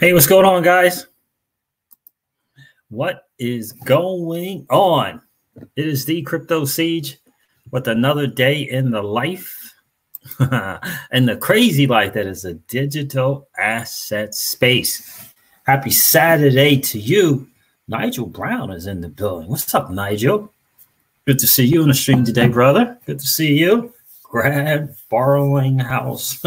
Hey, what's going on, guys? What is going on? It is the Crypto Siege with another day in the life and the crazy life that is a digital asset space. Happy Saturday to you. Nigel Brown is in the building. What's up, Nigel? Good to see you on the stream today, brother. Good to see you. Grab Borrowing House.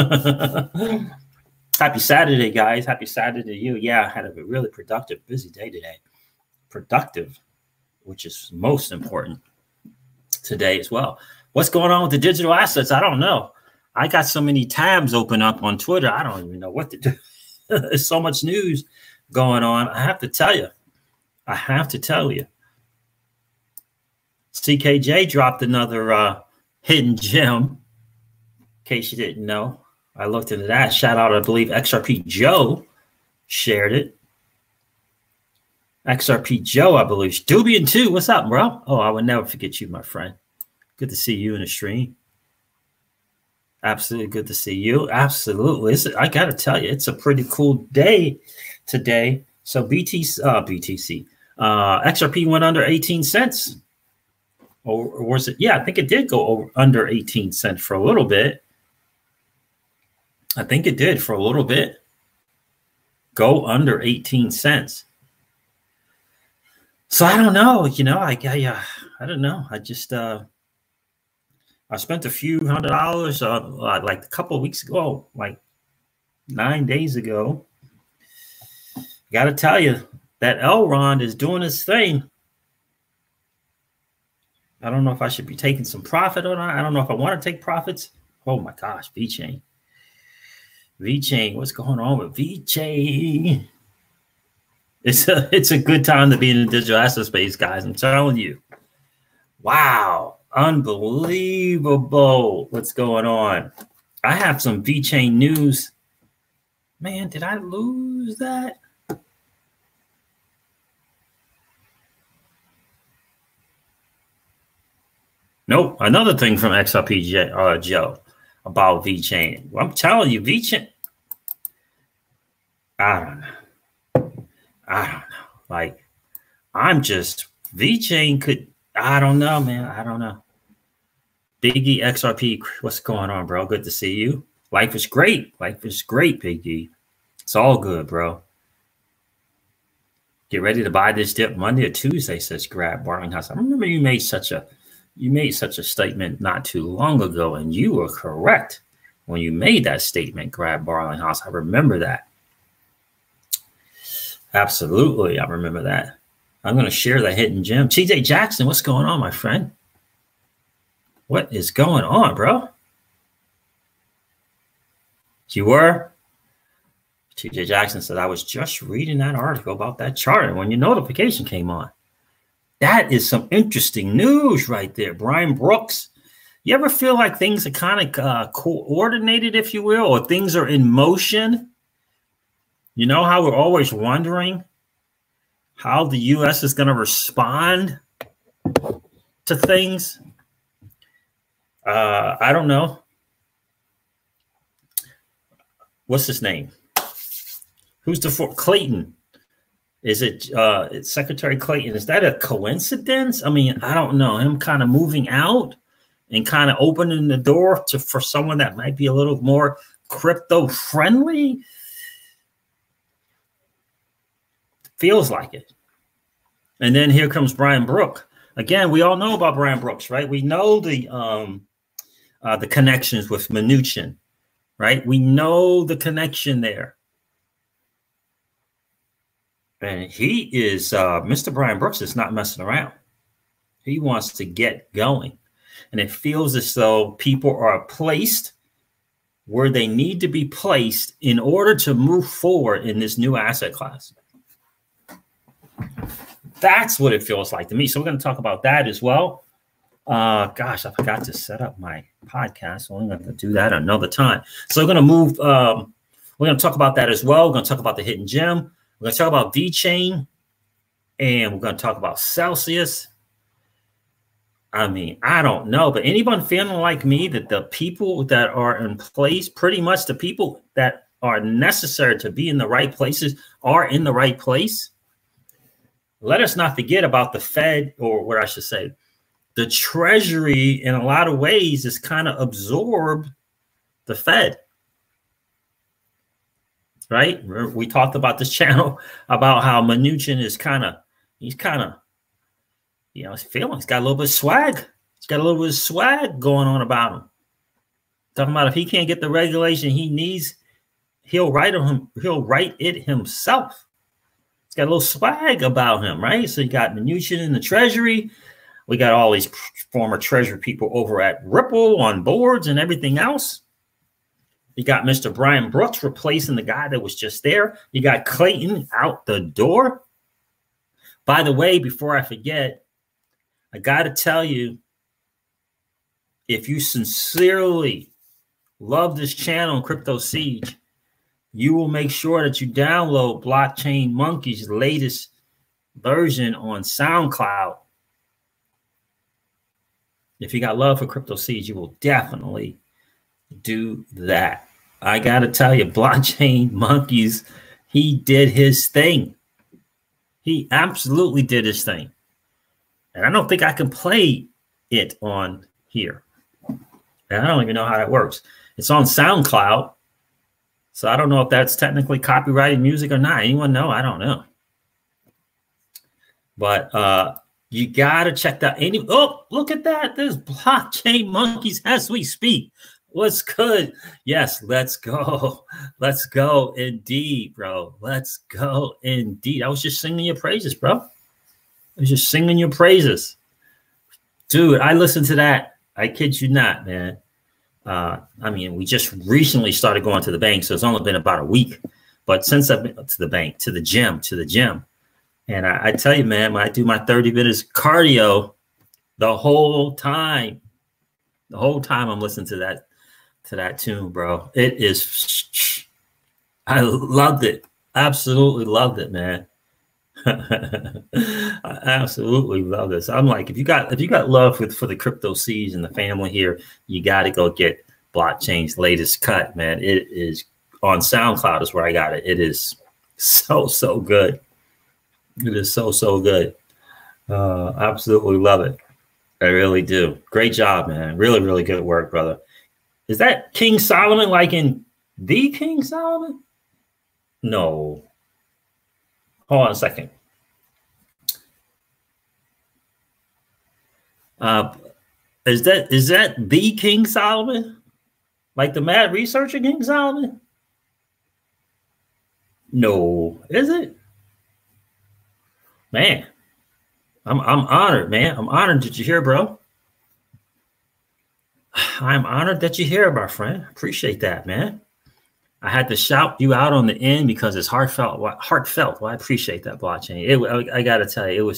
Happy Saturday, guys. Happy Saturday to you. Yeah, I had a really productive, busy day today. Productive, which is most important today as well. What's going on with the digital assets? I don't know. I got so many tabs open up on Twitter. I don't even know what to do. There's so much news going on. I have to tell you. CKJ dropped another hidden gem, in case you didn't know. I looked into that. Shout out, I believe XRP Joe shared it. XRP Joe, I believe. Dubian too. What's up, bro? Oh, I would never forget you, my friend. Good to see you in the stream. Absolutely good to see you. Absolutely. I got to tell you, it's a pretty cool day today. So XRP went under 18 cents. Or was it? Yeah, I think it did go under 18 cents for a little bit. I think it did for a little bit. Go under 18 cents. So I don't know, I don't know. I just I spent a few $100 like a couple of weeks ago, like 9 days ago. Got to tell you that Elrond is doing his thing. I don't know if I should be taking some profit or not. I don't know if I want to take profits. Oh my gosh, VeChain. VeChain, what's going on with VeChain? It's a good time to be in the digital asset space, guys. I'm telling you. Wow, unbelievable what's going on. I have some VeChain news. Man, did I lose that? Nope, another thing from XRP Joe about VeChain. Well, I'm telling you, VeChain. I don't know. Like, VeChain could. I don't know, man. I don't know. Biggie XRP, what's going on, bro? Good to see you. Life is great. Life is great, Biggie. It's all good, bro. Get ready to buy this dip Monday or Tuesday, says Grab Borrowing House. I remember you made such a statement not too long ago, and you were correct when you made that statement, Grab Borrowing House. I remember that. Absolutely, I remember that. I'm going to share that hidden gem. TJ Jackson, what's going on, my friend? What is going on, bro? You were? TJ Jackson said, I was just reading that article about that chart when your notification came on. That is some interesting news right there. Brian Brooks, you ever feel like things are kind of coordinated, if you will, or things are in motion? You know how we're always wondering how the U.S. is going to respond to things? I don't know. What's his name? Who's the Clayton? Is it it's Secretary Clayton? Is that a coincidence? I mean, I don't know. Him kind of moving out and kind of opening the door for someone that might be a little more crypto friendly. Feels like it. And then here comes Brian Brook. Again, we all know about Brian Brooks, right? We know the connections with Mnuchin, right? We know the connection there. And he is, Mr. Brian Brooks is not messing around. He wants to get going. And it feels as though people are placed where they need to be placed in order to move forward in this new asset class. That's what it feels like to me. So we're going to talk about that as well. Gosh, I forgot to set up my podcast. So I'm going to do that another time. So we're going to move. We're going to talk about that as well. We're going to talk about the hidden gem. We're going to talk about VeChain. And we're going to talk about Celsius. I mean, I don't know. But anyone feeling like me that the people that are in place, pretty much the people that are necessary to be in the right places are in the right place, let us not forget about the Fed, or what I should say, the Treasury in a lot of ways has kind of absorbed the Fed, right? We talked about this channel about how Mnuchin is he's kind of, you know, he's got a little bit of swag. He's got a little bit of swag going on about him. Talking about if he can't get the regulation he needs, he'll write it himself. He's got a little swag about him, right? So you got Mnuchin in the Treasury. We got all these former Treasury people over at Ripple on boards and everything else. You got Mr. Brian Brooks replacing the guy that was just there. You got Clayton out the door. By the way, before I forget, I got to tell you, if you sincerely love this channel, Crypto Siege, you will make sure that you download Blockchain Monkey's latest version on SoundCloud. If you got love for Crypto Siege, you will definitely do that. I got to tell you, Blockchain Monkeys, he did his thing. He absolutely did his thing. And I don't think I can play it on here. And I don't even know how that works. It's on SoundCloud. So I don't know if that's technically copyrighted music or not. Anyone know? I don't know. But you got to check that. Oh, look at that. There's Blockchain Monkeys as we speak. What's good? Yes, let's go. Let's go indeed, bro. Let's go indeed. I was just singing your praises, bro. I was just singing your praises. Dude, I listened to that. I kid you not, man. I mean, we just recently started going to the bank, so it's only been about a week. But since I've been to the bank, to the gym. And I tell you, man, when I do my 30 minutes cardio, the whole time I'm listening to that tune, bro. It is, I loved it. Absolutely loved it, man. I absolutely love this. I'm like, if you got love for the Crypto Siege and the family here, you got to go get Blockchain's latest cut, man. It is on SoundCloud is where I got it. It is so good. It is so good. Absolutely love it. I really do. Great job, man. Really good work, brother. Is that King Solomon, like in the King Solomon? No. Hold on a second. Is that the King Solomon? Like the mad researcher King Solomon? No. Is it? Man, I'm honored, man. I'm honored that you're here, bro. I'm honored that you're here, my friend. Appreciate that, man. I had to shout you out on the end because it's heartfelt. Well, I appreciate that, Blockchain. I got to tell you,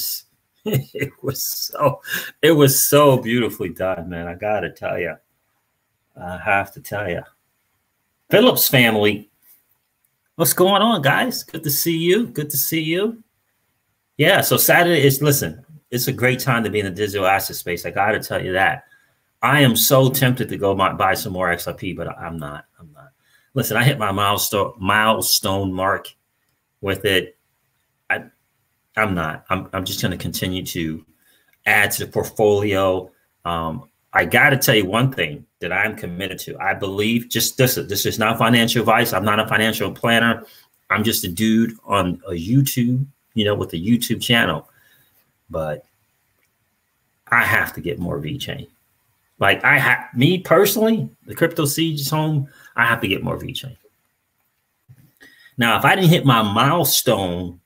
it was so beautifully done, man. I got to tell you. I have to tell you. Phillips family, what's going on, guys? Good to see you. Good to see you. Yeah, so Saturday is, listen, it's a great time to be in the digital asset space. I got to tell you that. I am so tempted to go buy some more XRP, but I'm not. Listen, I hit my milestone mark with it. I'm not. I'm just going to continue to add to the portfolio. I got to tell you one thing that I'm committed to. I believe this is not financial advice. I'm not a financial planner. I'm just a dude on a YouTube, with a YouTube channel. But I have to get more VeChain. Like me personally, the Crypto Siege is home. I have to get more VeChain. Now, if I didn't hit my milestone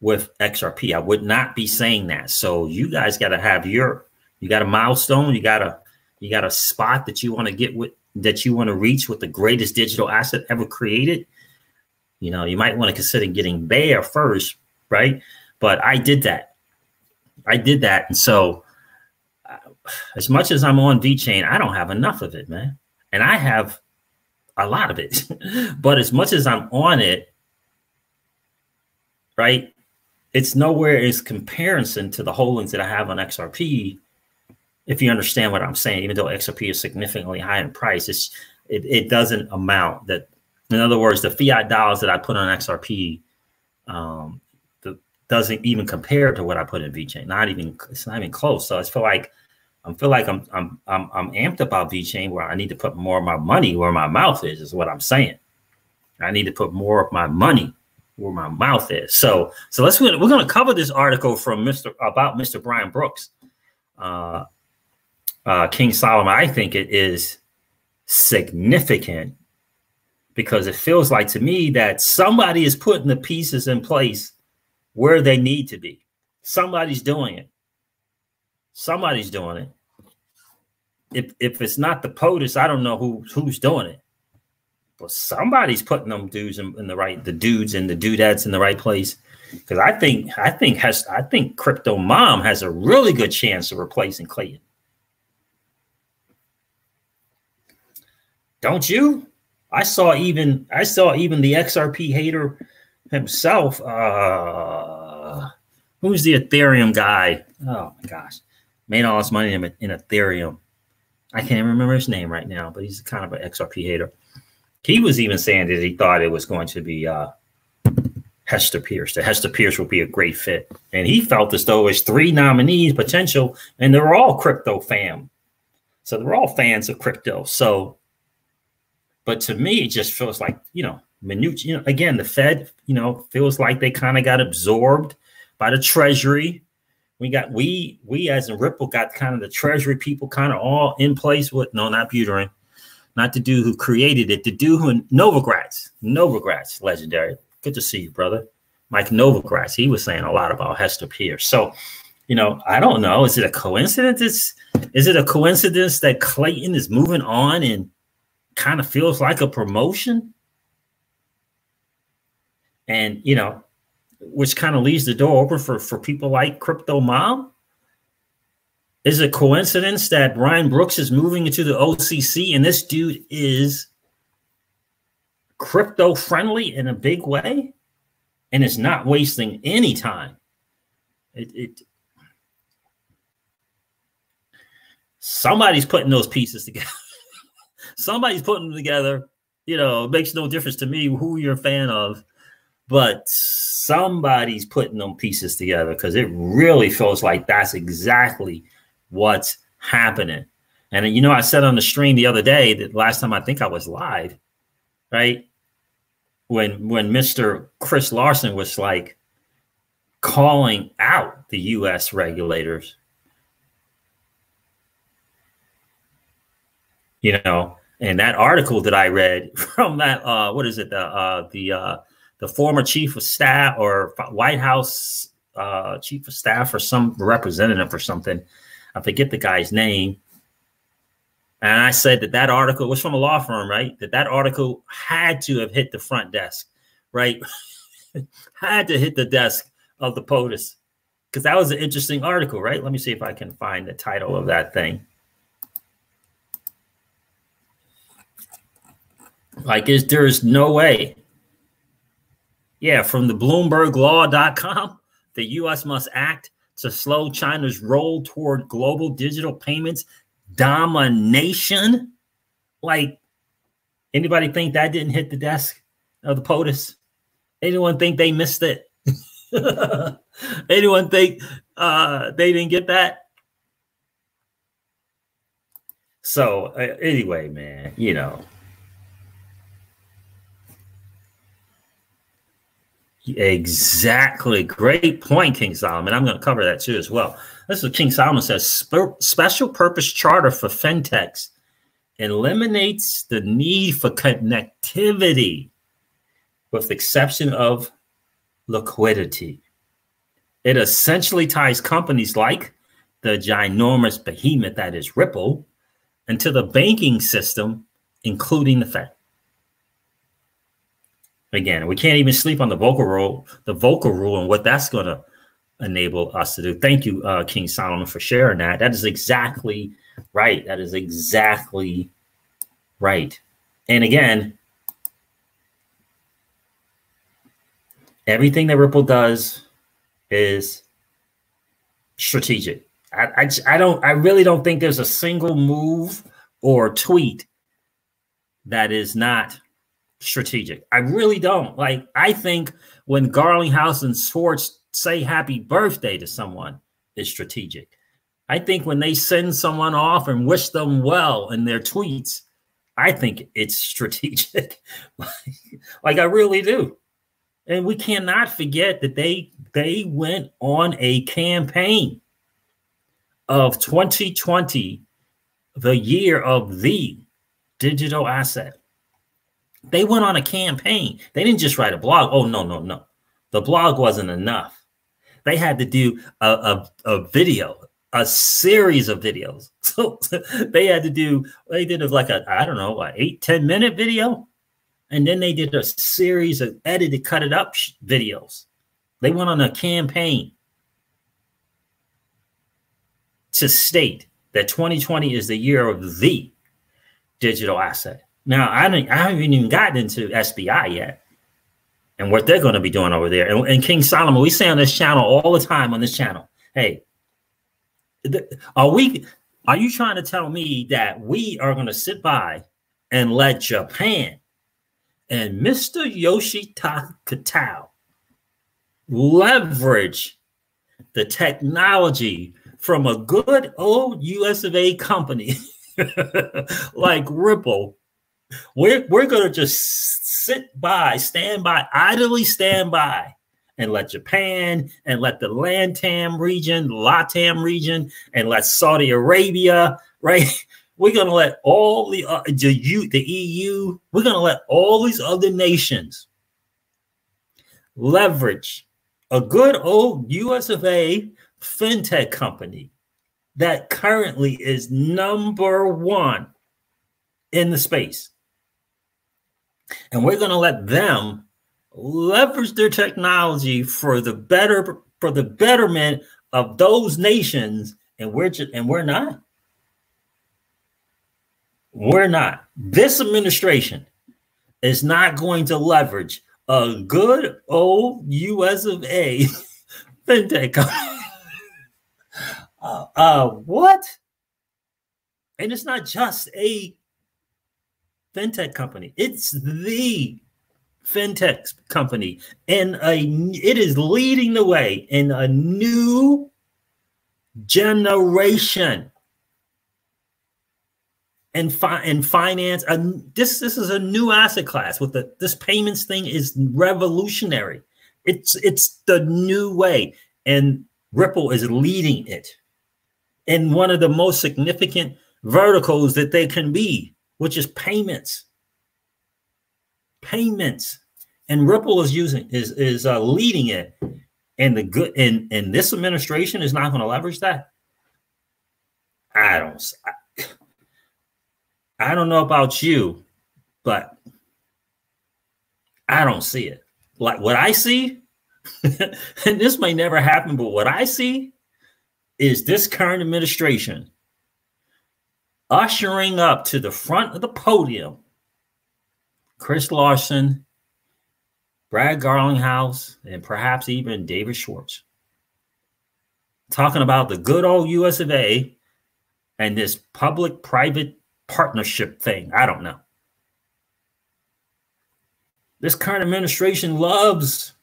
with XRP, I would not be saying that. So you guys got to have you got a milestone. You got a spot that you want to get with, that you want to reach with the greatest digital asset ever created. You might want to consider getting there first, right? But I did that. And so as much as I'm on VeChain, I don't have enough of it, man. And I have a lot of it. But as much as I'm on it, right, it's nowhere in comparison to the holdings that I have on XRP, if you understand what I'm saying. Even though XRP is significantly high in price, it doesn't amount that In other words, the fiat dollars that I put on XRP doesn't even compare to what I put in VeChain. It's not even close. So I feel like I'm amped about VeChain, where I need to put more of my money where my mouth is what I'm saying. I need to put more of my money where my mouth is. So we're going to cover this article from Mr. Brian Brooks, King Solomon. I think it is significant because it feels like to me that somebody is putting the pieces in place where they need to be. Somebody's doing it. Somebody's doing it. If it's not the POTUS, I don't know who's doing it. But somebody's putting them dudes in the right, the dudes and the dudettes in the right place. Because I think Crypto Mom has a really good chance of replacing Clayton. Don't you? I saw even the XRP hater himself. Who's the Ethereum guy? Oh my gosh, made all his money in Ethereum. I can't remember his name right now, but he's kind of an XRP hater. He was even saying that he thought it was going to be Hester Pierce. That Hester Pierce would be a great fit, and he felt as though there's 3 nominees potential, and they're all crypto fam. So they're all fans of crypto. So. But to me, it just feels like, minute, again, the Fed, feels like they kind of got absorbed by the Treasury. We as in Ripple got kind of the Treasury people kind of all in place with, no, not Buterin, not the dude who created it, the dude who, Novogratz, legendary. Good to see you, brother. Mike Novogratz, he was saying a lot about Hester Pierce. So, I don't know. Is it a coincidence? Is it a coincidence that Clayton is moving on and kind of feels like a promotion? And, which kind of leaves the door open for people like Crypto Mom. Is it coincidence that Brian Brooks is moving into the OCC and this dude is crypto friendly in a big way and is not wasting any time? Somebody's putting those pieces together. Somebody's putting them together. It makes no difference to me who you're a fan of, but somebody's putting them pieces together because it really feels like that's exactly what's happening. And, I said on the stream the other day that last time I think I was live, right? When Mr. Chris Larson was like calling out the U.S. regulators, and that article that I read from that, the former chief of staff or White House chief of staff or some representative or something, I forget the guy's name. And I said that article was from a law firm, right? That article had to have hit the front desk, right? Had to hit the desk of the POTUS, because that was an interesting article, right? Let me see if I can find the title of that thing. Like, there's no way. Yeah, from the BloombergLaw.com, the U.S. must act to slow China's roll toward global digital payments domination. Like, anybody think that didn't hit the desk of the POTUS? Anyone think they missed it? Anyone think they didn't get that? So anyway, man, exactly. Great point, King Solomon. I'm going to cover that too as well. This is what King Solomon says. Special purpose charter for fintechs eliminates the need for connectivity with the exception of liquidity. It essentially ties companies like the ginormous behemoth that is Ripple into the banking system, including the Fed. Again, we can't even sleep on the Volcker rule and what that's going to enable us to do. Thank you, King Solomon, for sharing that. That is exactly right. That is exactly right. And again, everything that Ripple does is strategic. I really don't think there's a single move or tweet that is not strategic. I really don't. Like, I think when Garlinghouse and Schwartz say happy birthday to someone, it's strategic. I think when they send someone off and wish them well in their tweets, I think it's strategic. Like, I really do. And we cannot forget that they went on a campaign of 2020, the year of the digital asset. They went on a campaign. They didn't just write a blog. Oh, no. The blog wasn't enough. They had to do a video, a series of videos. So they did like a, I don't know, an 8-10 minute video. And then they did a series of edited, cut it up videos. They went on a campaign to state that 2020 is the year of the digital asset. Now, I haven't even gotten into SBI yet and what they're going to be doing over there. And King Solomon, we say on this channel all the time on this channel, hey, are you trying to tell me that we are going to sit by and let Japan and Mr. Yoshitaka Tao leverage the technology from a good old US of A company like Ripple? We're going to just sit by, idly stand by, and let Japan and let the LATAM region, and let Saudi Arabia, right? We're going to let all the EU, we're going to let all these other nations leverage a good old US of A fintech company that currently is #1 in the space. And we're going to let them leverage their technology for the betterment of those nations, and we're not. We're not. This administration is not going to leverage a good old US of A fintech company. What? And it's not just a fintech company. It's the fintech company, and it is leading the way in a new generation in finance. This is a new asset class. With this payments thing is revolutionary. It's the new way, and Ripple is leading it in one of the most significant verticals that they can be, which is payments. And Ripple is leading it, and this administration is not going to leverage that. I don't know about you, but I don't see it. Like, what I see, and this may never happen, but what I see is this current administration ushering up to the front of the podium Chris Larson, Brad Garlinghouse, and perhaps even David Schwartz, talking about the good old US of A and this public-private partnership thing. I don't know. This current administration loves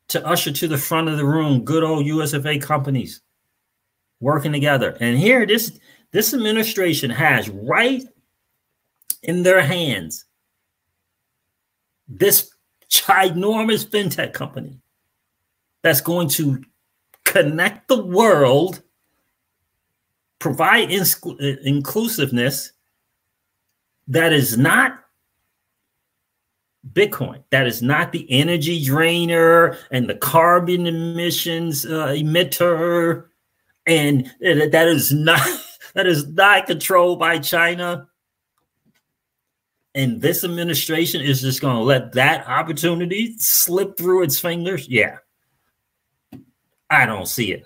to usher to the front of the room good old US of A companies working together. And here, this administration has right in their hands this ginormous fintech company that's going to connect the world, provide inclusiveness that is not Bitcoin, that is not the energy drainer and the carbon emissions emitter, and that is not controlled by China. And this administration is just going to let that opportunity slip through its fingers? Yeah. I don't see it.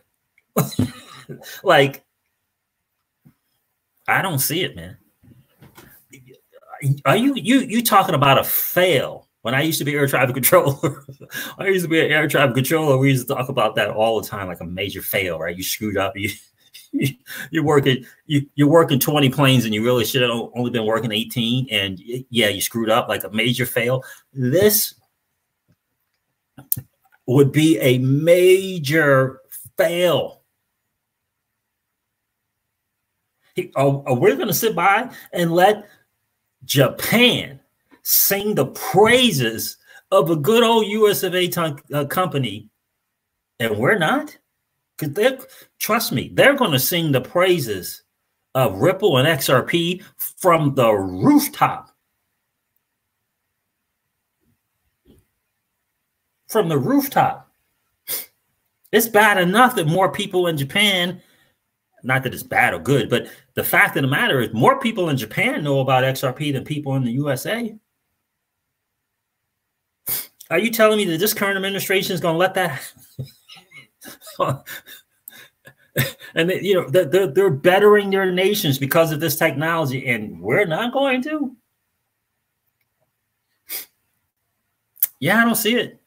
Like, I don't see it, man. Are you talking about a fail? When I used to be air traffic controller, we used to talk about that all the time, like a major fail, right? You screwed up, you're working 20 planes and you really should have only been working 18, and yeah, you screwed up, like a major fail. This would be a major fail. We're going to sit by and let Japan sing the praises of a good old US of A company, and we're not? Because trust me, they're going to sing the praises of Ripple and XRP from the rooftop. From the rooftop. It's bad enough that more people in Japan, not that it's bad or good, but the fact of the matter is more people in Japan know about XRP than people in the USA. Are you telling me that this current administration is going to let that? And you know, they're bettering their nations because of this technology, and we're not going to? Yeah, I don't see it.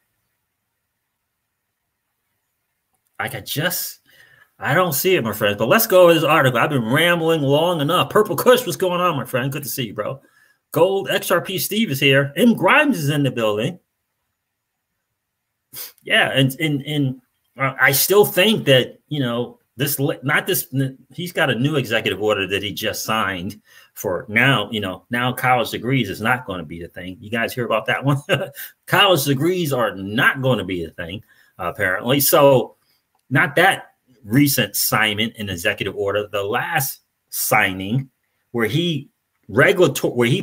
Like I don't see it, my friends. But let's go with this article. I've been rambling long enough. Purple Kush, what's going on, my friend? Good to see you, bro. Gold XRP Steve is here. M Grimes is in the building. Yeah, and I still think that, you know, he's got a new executive order that he just signed for now. You know, now college degrees is not going to be the thing. You guys hear about that one? College degrees are not going to be a thing, apparently. So not that recent assignment in executive order, the last signing where he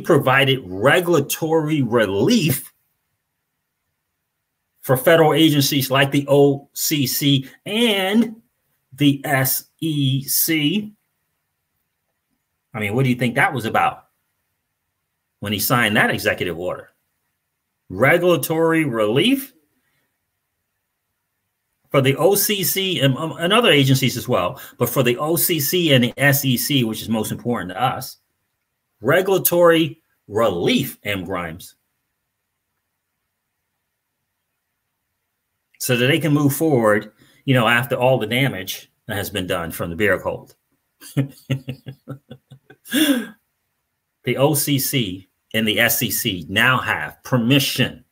provided regulatory relief for federal agencies like the OCC and the SEC. I mean, what do you think that was about when he signed that executive order? Regulatory relief for the OCC and other agencies as well, but for the OCC and the SEC, which is most important to us, regulatory relief, M. Grimes, so that they can move forward, you know, after all the damage that has been done from the bear cold. The OCC and the SEC now have permission,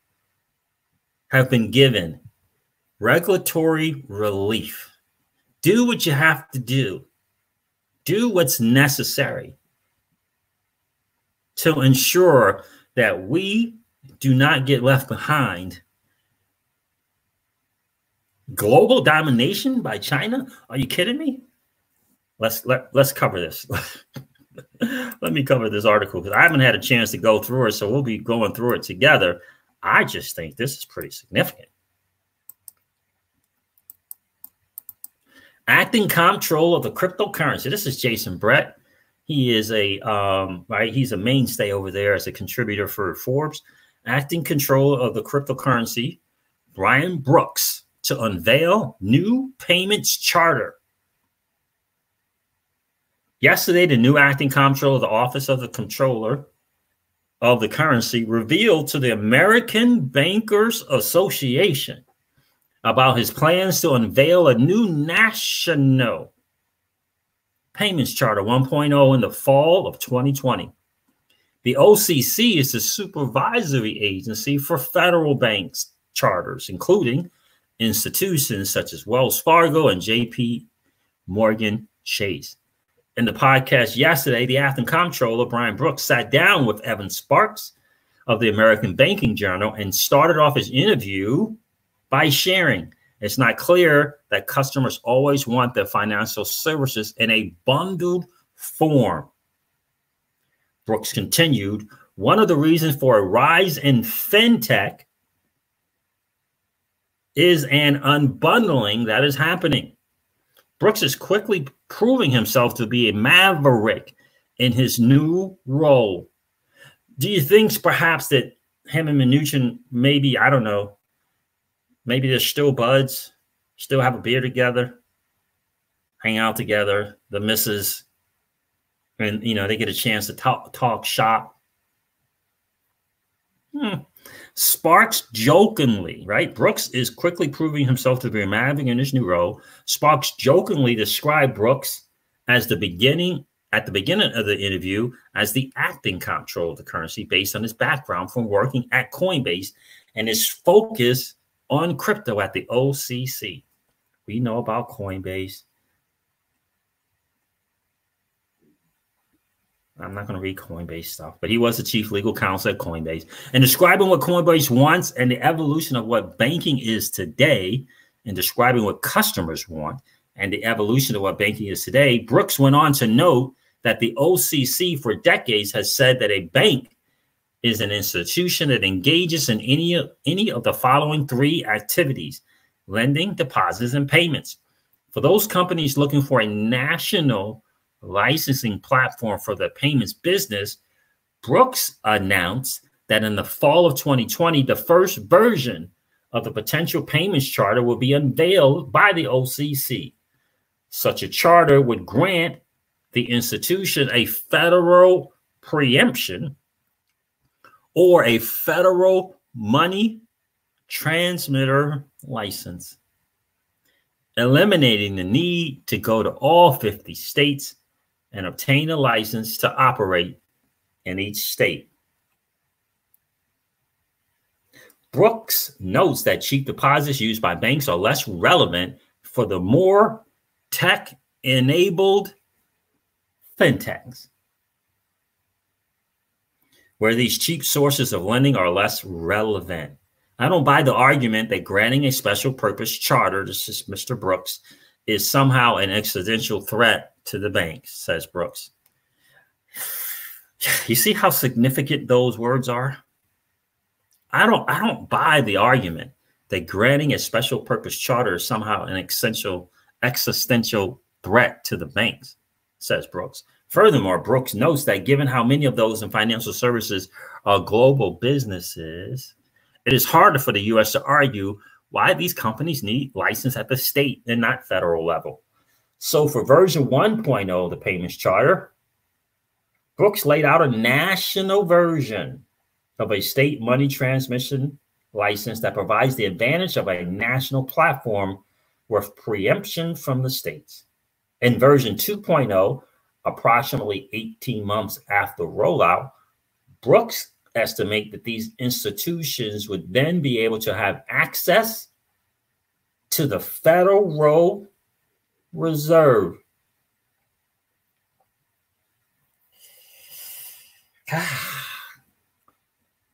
have been given regulatory relief. Do what you have to do. Do what's necessary to ensure that we do not get left behind. Global domination by China? Are you kidding me? Let's cover this. Let me cover this article because I haven't had a chance to go through it, so we'll be going through it together. I just think this is pretty significant. Acting Comptroller of the cryptocurrency. This is Jason Brett. He is he's a mainstay over there as a contributor for Forbes. Acting Comptroller of the cryptocurrency, Brian Brooks, to unveil new payments charter. Yesterday, the new acting comptroller of the Office of the Comptroller of the Currency revealed to the American Bankers Association about his plans to unveil a new national payments charter 1.0 in the fall of 2020. The OCC is the supervisory agency for federal banks charters, including institutions such as Wells Fargo and JPMorgan Chase. In the podcast yesterday, the acting comptroller, Brian Brooks, sat down with Evan Sparks of the American Banking Journal and started off his interview by sharing, it's not clear that customers always want their financial services in a bundled form. Brooks continued, one of the reasons for a rise in fintech is an unbundling that is happening. Brooks is quickly proving himself to be a maverick in his new role. Do you think perhaps that him and Mnuchin, maybe, I don't know, maybe they're still buds, still have a beer together, hang out together, the missus, and, you know, they get a chance to talk shop. Sparks jokingly, right? Brooks is quickly proving himself to be a maverick in his new role. Sparks jokingly described Brooks at the beginning of the interview as the acting comptroller of the currency based on his background from working at Coinbase and his focus on crypto at the OCC. We know about Coinbase. I'm not going to read Coinbase stuff, but he was the chief legal counsel at Coinbase. And describing what Coinbase wants and the evolution of what banking is today, and describing what customers want and the evolution of what banking is today, Brooks went on to note that the OCC for decades has said that a bank is an institution that engages in any of the following three activities: lending, deposits, and payments. For those companies looking for a national licensing platform for the payments business, Brooks announced that in the fall of 2020, the first version of the potential payments charter will be unveiled by the OCC. Such a charter would grant the institution a federal preemption or a federal money transmitter license, eliminating the need to go to all 50 states and obtain a license to operate in each state. Brooks notes that cheap deposits used by banks are less relevant for the more tech-enabled fintechs, where these cheap sources of lending are less relevant. I don't buy the argument that granting a special purpose charter, this is Mr. Brooks, is somehow an existential threat to the banks, says Brooks. You see how significant those words are? I don't buy the argument that granting a special purpose charter is somehow an existential threat to the banks, says Brooks. Furthermore, Brooks notes that given how many of those in financial services are global businesses, it is harder for the U.S. to argue why these companies need license at the state and not federal level. So for version 1.0 of the payments charter, Brooks laid out a national version of a state money transmission license that provides the advantage of a national platform with preemption from the states. In version 2.0, approximately 18 months after rollout, Brooks estimate that these institutions would then be able to have access to the Federal Reserve.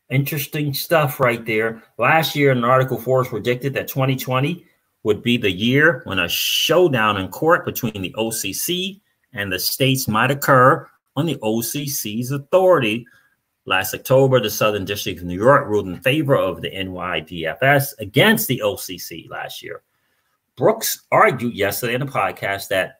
Interesting stuff right there. Last year, an article Forbes predicted that 2020 would be the year when a showdown in court between the OCC and the states might occur on the OCC's authority. Last October, the Southern District of New York ruled in favor of the NYDFS against the OCC last year. Brooks argued yesterday in a podcast that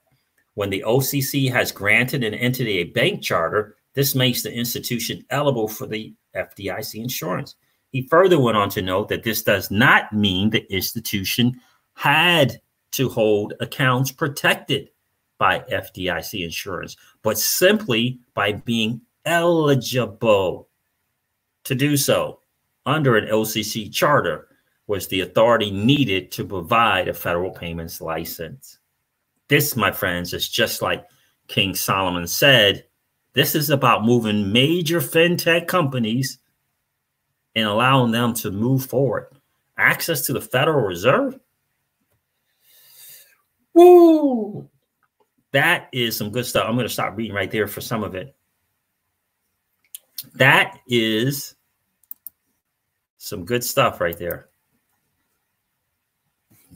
when the OCC has granted an entity a bank charter, this makes the institution eligible for the FDIC insurance. He further went on to note that this does not mean the institution had to hold accounts protected by FDIC insurance, but simply by being eligible to do so under an OCC charter was the authority needed to provide a federal payments license. This, my friends, is just like King Solomon said, this is about moving major fintech companies and allowing them to move forward. Access to the Federal Reserve? Woo! That is some good stuff. I'm going to stop reading right there for some of it. That is some good stuff right there.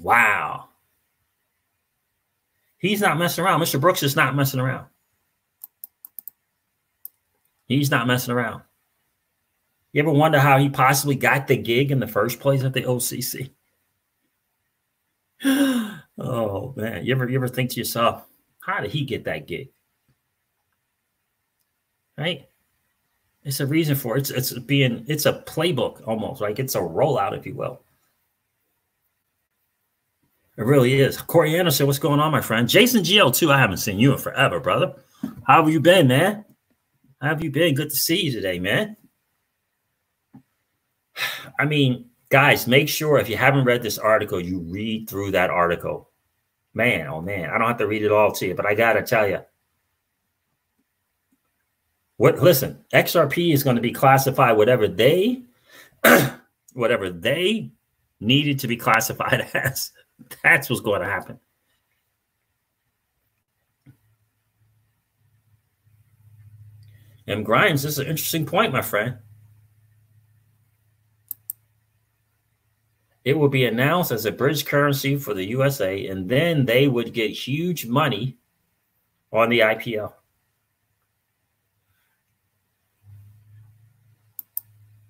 Wow. He's not messing around. Mr. Brooks is not messing around. He's not messing around. You ever wonder how he possibly got the gig in the first place at the OCC? Oh, man. You ever think to yourself, how did he get that gig? Right? It's a reason for it. It's a playbook almost, like it's a rollout, if you will. It really is. Corey Anderson, what's going on, my friend? Jason GL2, I haven't seen you in forever, brother. How have you been, man? How have you been? Good to see you today, man. I mean, guys, make sure if you haven't read this article, you read through that article. Man, oh man, I don't have to read it all to you, but I gotta tell you. Listen, XRP is going to be classified whatever they needed to be classified as. That's what's going to happen. And Grimes, this is an interesting point, my friend. It will be announced as a bridge currency for the USA, and then they would get huge money on the IPO.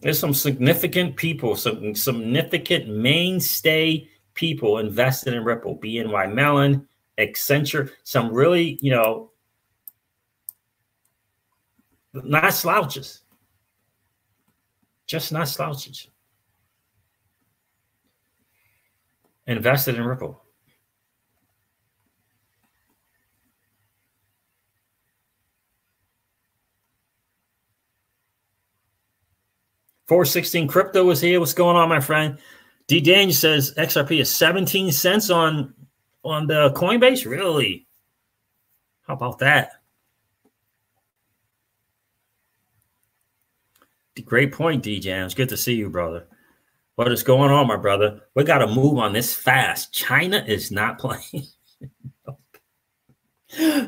There's some significant people, some significant mainstay people invested in Ripple, BNY Mellon, Accenture, some really, you know, not slouches. Just not slouches. Invested in Ripple. $4.16 crypto is here. What's going on, my friend? D. Daniel says XRP is 17 cents on the Coinbase. Really? How about that? Great point, D. Jams. Good to see you, brother. What is going on, my brother? We got to move on this fast. China is not playing.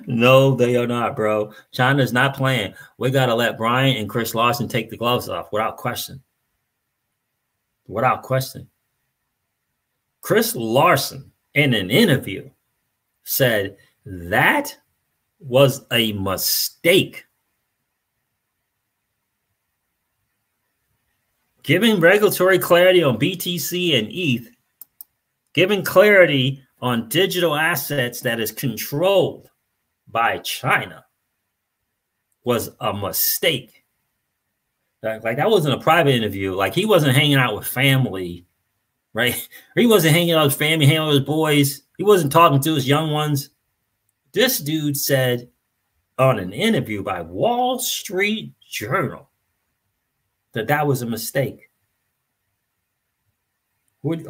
No, they are not, bro. China is not playing. We got to let Brian and Chris Larson take the gloves off without question. Without question. Chris Larson, in an interview, said that was a mistake. Giving regulatory clarity on BTC and ETH, giving clarity on digital assets that is controlled by China was a mistake. Like that wasn't a private interview. Like he wasn't hanging out with family, right? He wasn't hanging out with family, hanging out with his boys. He wasn't talking to his young ones. This dude said on an interview by Wall Street Journal that was a mistake. What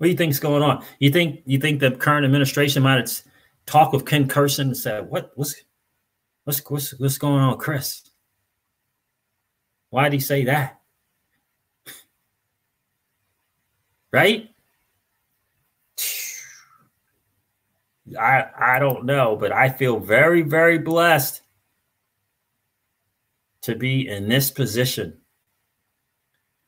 do you think's going on? You think the current administration might have talked with Ken Kersen and said, what's going on, Chris? Why did he say that? Right? I don't know, but I feel very, very blessed to be in this position.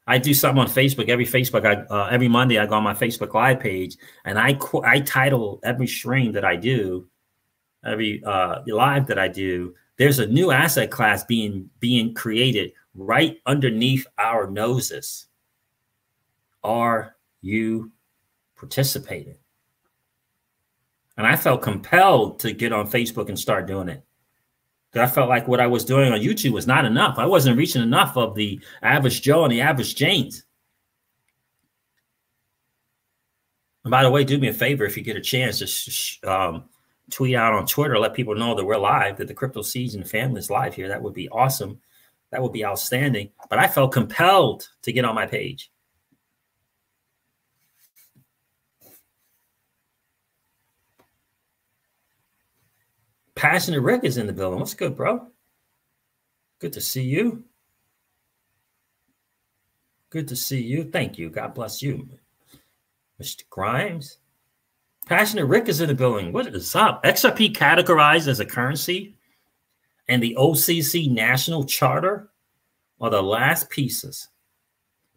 I do something on Facebook. Every Monday I go on my Facebook Live page and I title every stream that I do, every live that I do. There's a new asset class being created right underneath our noses. Are you participating? And I felt compelled to get on Facebook and start doing it. I felt like what I was doing on YouTube was not enough. I wasn't reaching enough of the average Joe and the average Janes. And by the way, do me a favor if you get a chance, just tweet out on Twitter, let people know that we're live, that the Crypto Siege and the family is live here. That would be awesome. That would be outstanding. But I felt compelled to get on my page. Passionate Rick is in the building. What's good, bro? Good to see you. Good to see you. Thank you. God bless you, Mr. Grimes. Passionate Rick is in the building. What is up? XRP categorized as a currency and the OCC National Charter are the last pieces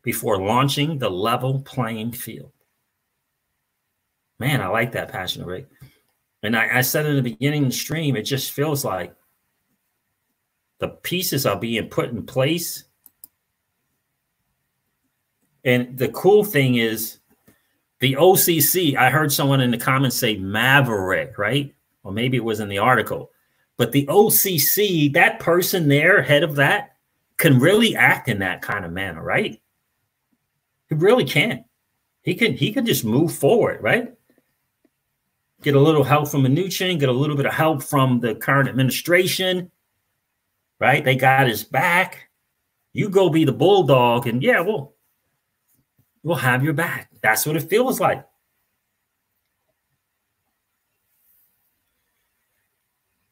before launching the level playing field. Man, I like that, Passionate Rick. And I said in the beginning of the stream, it just feels like the pieces are being put in place. And the cool thing is the OCC, I heard someone in the comments say Maverick, right? Or maybe it was in the article. But the OCC, that person there, head of that, can really act in that kind of manner, right? He really can. He can just move forward, right? Get a little help from Mnuchin, get a little bit of help from the current administration, right? They got his back. You go be the bulldog, and yeah, well, will have your back. That's what it feels like.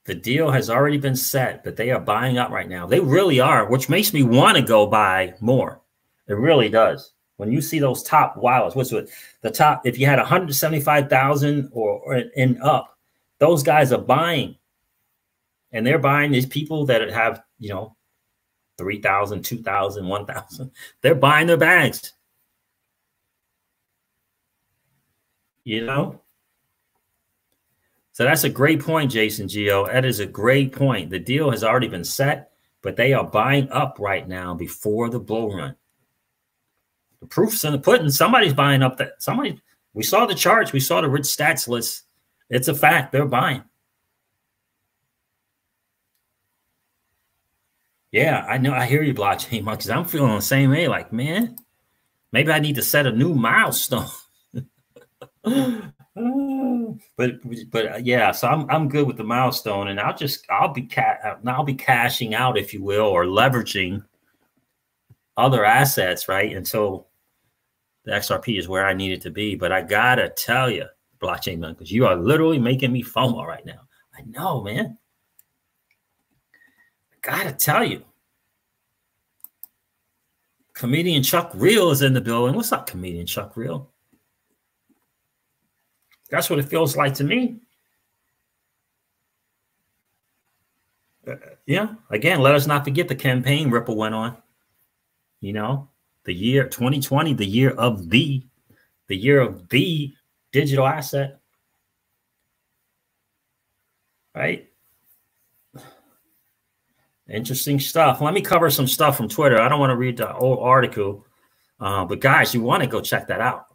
The deal has already been set, but they are buying up right now. They really are, which makes me want to go buy more. It really does. When you see those top wallets, what's it? The top, if you had 175,000 or and up, those guys are buying. And they're buying these people that have, 3,000, 2,000, 1,000. They're buying their bags. So that's a great point, Jason Geo. That is a great point. The deal has already been set, but they are buying up right now before the bull run. The proof's in the pudding. Somebody's buying up that. We saw the charts. We saw the rich stats list. It's a fact. They're buying. Yeah, I know. I hear you, blockchain monkeys. I'm feeling the same way. Like, man, maybe I need to set a new milestone. but yeah, so I'm good with the milestone, and I'll be cashing out, if you will, or leveraging other assets, right? Until the XRP is where I need it to be. But I gotta tell you, blockchain monkeys, you are literally making me FOMO right now. I know, man. Gotta tell you, comedian Chuck Real is in the building. What's up, comedian Chuck Real? That's what it feels like to me. Yeah. Again, let us not forget the campaign Ripple went on. The year 2020, the year of the digital asset. Right? Interesting stuff. Let me cover some stuff from Twitter. I don't want to read the old article, but guys, you want to go check that out.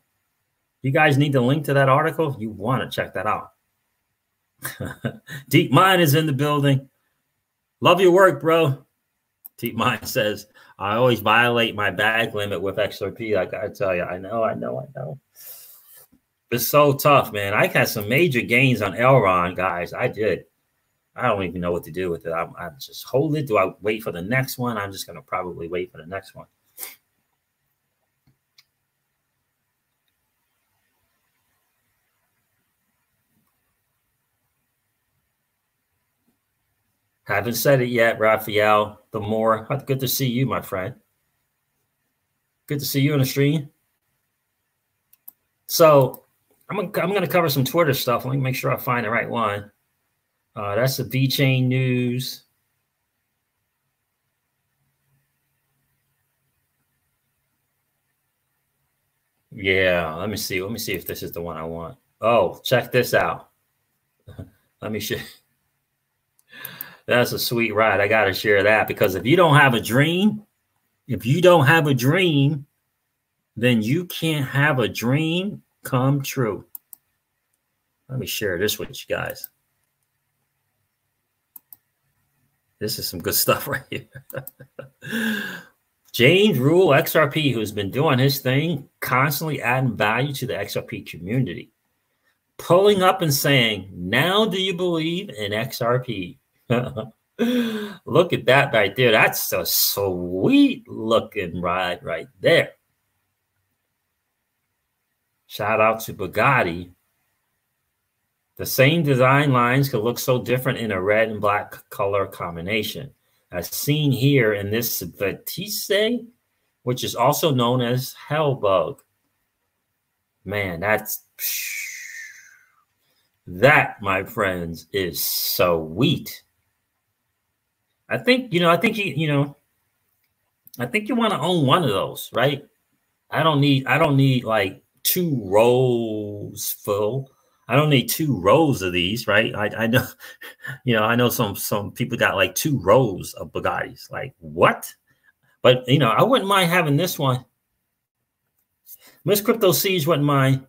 You guys need the link to that article. You want to check that out. Deep Mind is in the building. Love your work, bro. Deep Mind says, I always violate my bag limit with XRP. I got to tell you, I know. It's so tough, man. I had some major gains on Elron, guys. I did. I don't even know what to do with it. I just hold it. Do I wait for the next one? I'm just going to probably wait for the next one. Haven't said it yet, Raphael. The more. Good to see you, my friend. Good to see you on the stream. So I'm going to cover some Twitter stuff. Let me make sure I find the right one. That's the VeChain news. Yeah, let me see. Let me see if this is the one I want. Oh, check this out. Let me share. That's a sweet ride. I got to share that, because if you don't have a dream, then you can't have a dream come true. Let me share this with you guys. This is some good stuff right here. James Rule XRP, who's been doing his thing, constantly adding value to the XRP community, pulling up and saying, now do you believe in XRP? Look at that right there. That's a sweet looking ride right there. Shout out to Bugatti. The same design lines could look so different in a red and black color combination, as seen here in this Batiste, which is also known as Hellbug. Man, that, my friends, is sweet. I think you want to own one of those, right? I don't need like 2 rows full. I don't need 2 rows of these, right? I know, I know some people got like 2 rows of Bugattis. Like, what? But I wouldn't mind having this one. Miss Crypto Siege wouldn't mind.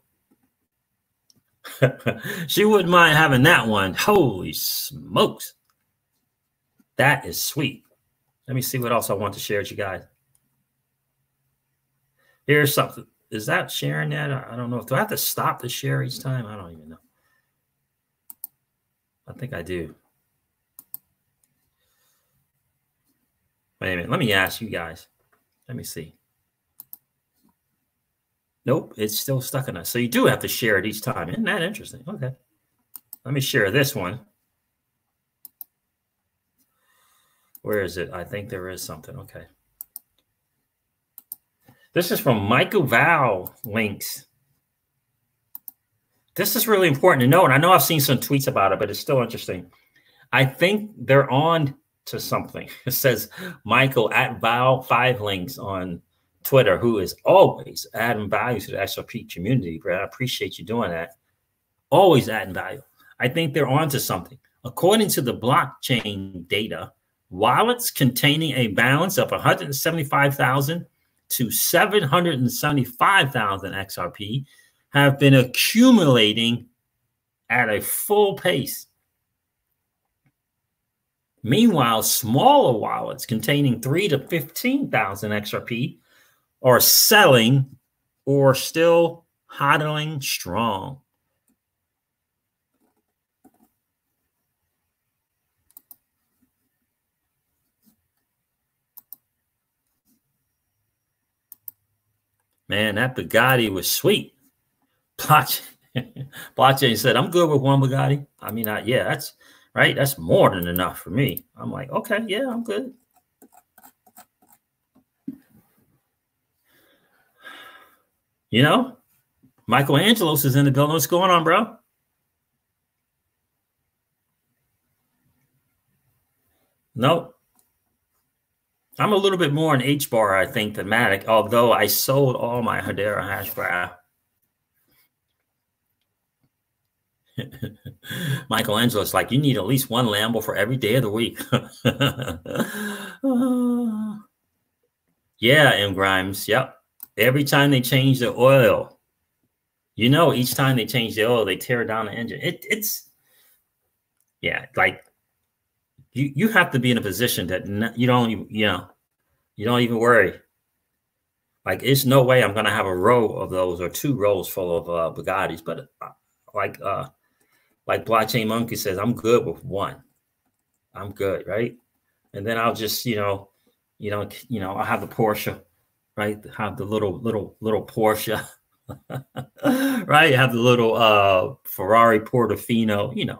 She wouldn't mind having that one. Holy smokes. That is sweet. Let me see what else I want to share with you guys. Here's something. Is that sharing that? I don't know. Do I have to stop the share each time? I don't even know. I think I do. Wait a minute. Let me ask you guys. Let me see. Nope, it's still stuck in us. So you do have to share it each time. Isn't that interesting? Okay. Let me share this one. Where is it? I think there is something. Okay. This is from Michael Val Links. This is really important to know. And I know I've seen some tweets about it, but it's still interesting. I think they're on to something. It says Michael at Val5 Links on Twitter, who is always adding value to the XRP community. Brad, I appreciate you doing that. Always adding value. I think they're on to something. According to the blockchain data, wallets containing a balance of 175,000 to 775,000 XRP have been accumulating at a full pace. Meanwhile, smaller wallets containing 3,000 to 15,000 XRP are selling or still hodling strong. Man, that Bugatti was sweet. Blockchain said, I'm good with one Bugatti. I mean, yeah, that's right. That's more than enough for me. I'm like, okay, yeah, I'm good. You know, Michael Angelos is in the building. What's going on, bro? Nope. I'm a little bit more in H-bar, I think, than Matic, although I sold all my Hedera hash graph. Michelangelo is like, you need at least one Lambo for every day of the week. Yeah, M. Grimes. Yep. Every time they change the oil, you know, each time they change the oil, they tear down the engine. It's yeah, like you have to be in a position that you don't even worry. Like, it's no way I'm going to have a row of those or 2 rows full of Bugattis, but like Blockchain Monkey says, I'm good with one. I'm good, right? And then I'll just, I'll have the Porsche, right? Have the little Porsche, right? Have the little Ferrari Portofino,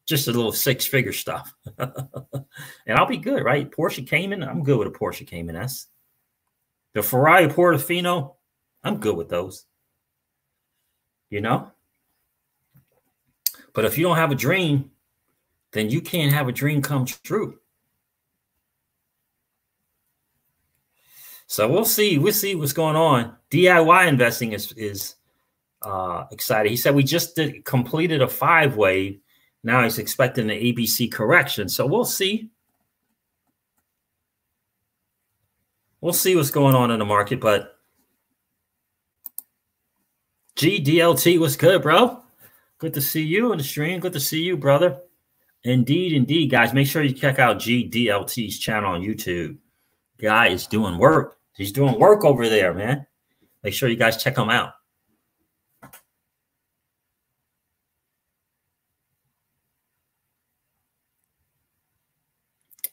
just a little 6-figure stuff. And I'll be good, right? Porsche Cayman, I'm good with a Porsche Cayman S. The Ferrari Portofino, I'm good with those. But if you don't have a dream, then you can't have a dream come true. So we'll see. We'll see what's going on. DIY investing is excited. He said we just completed a 5-wave. Now he's expecting the ABC correction. So we'll see. We'll see what's going on in the market. But GDLT, what's good, bro? Good to see you on the stream. Good to see you, brother. Indeed, guys. Make sure you check out GDLT's channel on YouTube. Guy is doing work. He's doing work over there, man. Make sure you guys check him out.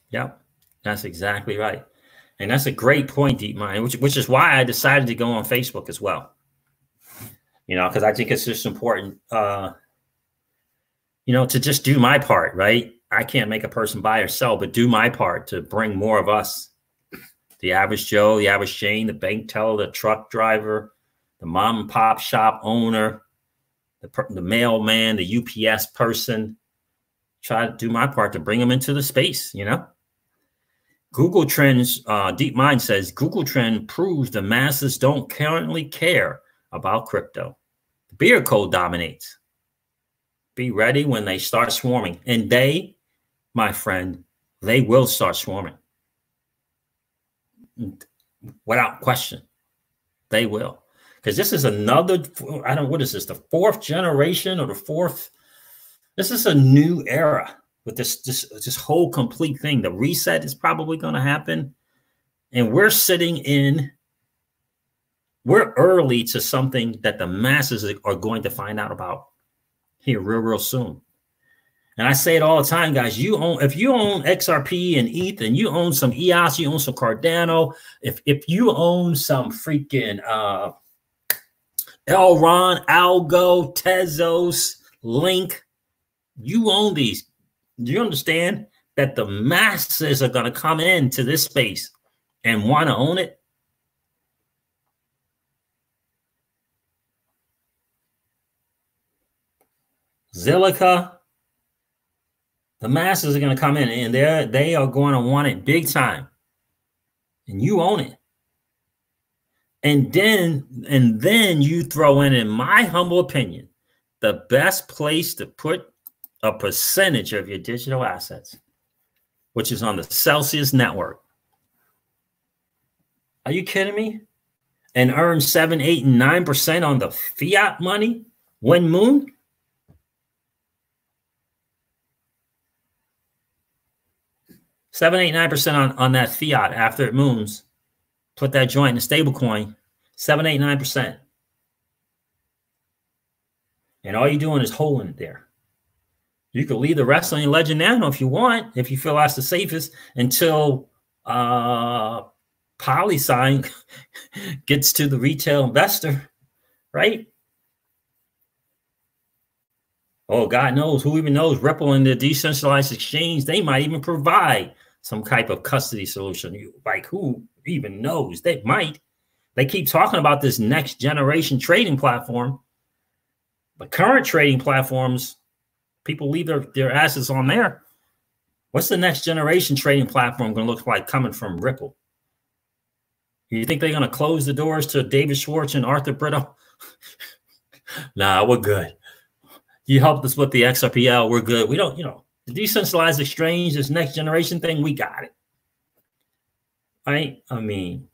Yep, that's exactly right. And that's a great point, DeepMind, which is why I decided to go on Facebook as well. Because I think it's just important, to just do my part, right? I can't make a person buy or sell, but do my part to bring more of us, the average Joe, the average Jane, the bank teller, the truck driver, the mom and pop shop owner, the mailman, the UPS person. Try to do my part to bring them into the space, Google Trends, DeepMind says, Google Trend proves the masses don't currently care about crypto. The beer code dominates. Be ready when they start swarming. And they, my friend, they will start swarming. Without question. They will. Because this is another, what is this? The 4th generation or the 4th? This is a new era with this whole complete thing. The reset is probably going to happen. And we're early to something that the masses are going to find out about here real soon. And I say it all the time, guys. If you own XRP and ETH and you own some EOS, you own some Cardano, if you own some freaking Elron, Algo, Tezos, Link. You own these. Do you understand that the masses are going to come into this space and want to own it? Zilliqa, the masses are going to come in and they are going to want it big time. And you own it. And then you throw in my humble opinion, the best place to put a percentage of your digital assets, which is on the Celsius network. Are you kidding me? And earn 7, 8, and 9% on the fiat money when moon? Seven, 8, 9% on that fiat after it moons. Put that joint in a stable coin. 7, 8, 9%. And all you're doing is holding it there. You could leave the rest on your Ledger Nano if you want, if you feel that's the safest, until PolySign gets to the retail investor, right? Oh, God knows, who even knows, Ripple and the decentralized exchange, they might even provide some type of custody solution. Like, who even knows? They might. They keep talking about this next generation trading platform. But current trading platforms, people leave their assets on there. What's the next generation trading platform going to look like coming from Ripple? You think they're going to close the doors to David Schwartz and Arthur Britto? Nah, we're good. You helped us with the XRPL. We're good. We don't, the decentralized exchange, this next generation thing, we got it. Right? I mean,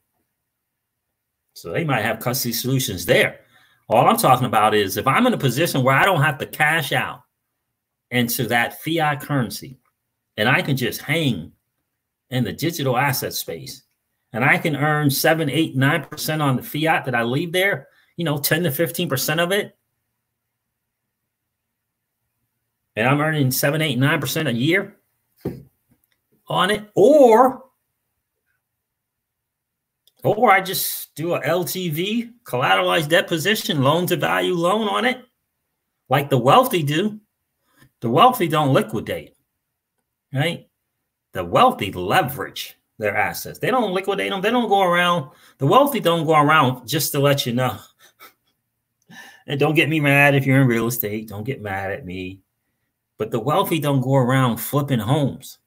so they might have custody solutions there. All I'm talking about is if I'm in a position where I don't have to cash out into that fiat currency and I can just hang in the digital asset space and I can earn 7, 8, 9% on the fiat that I leave there, 10 to 15% of it. And I'm earning 7, 8, 9% a year on it, or I just do a LTV, collateralized debt position, loan to value loan on it, like the wealthy do. The wealthy don't liquidate, right? The wealthy leverage their assets. They don't liquidate them. They don't go around. The wealthy don't go around, just to let you know. And don't get me mad if you're in real estate. Don't get mad at me. But the wealthy don't go around flipping homes.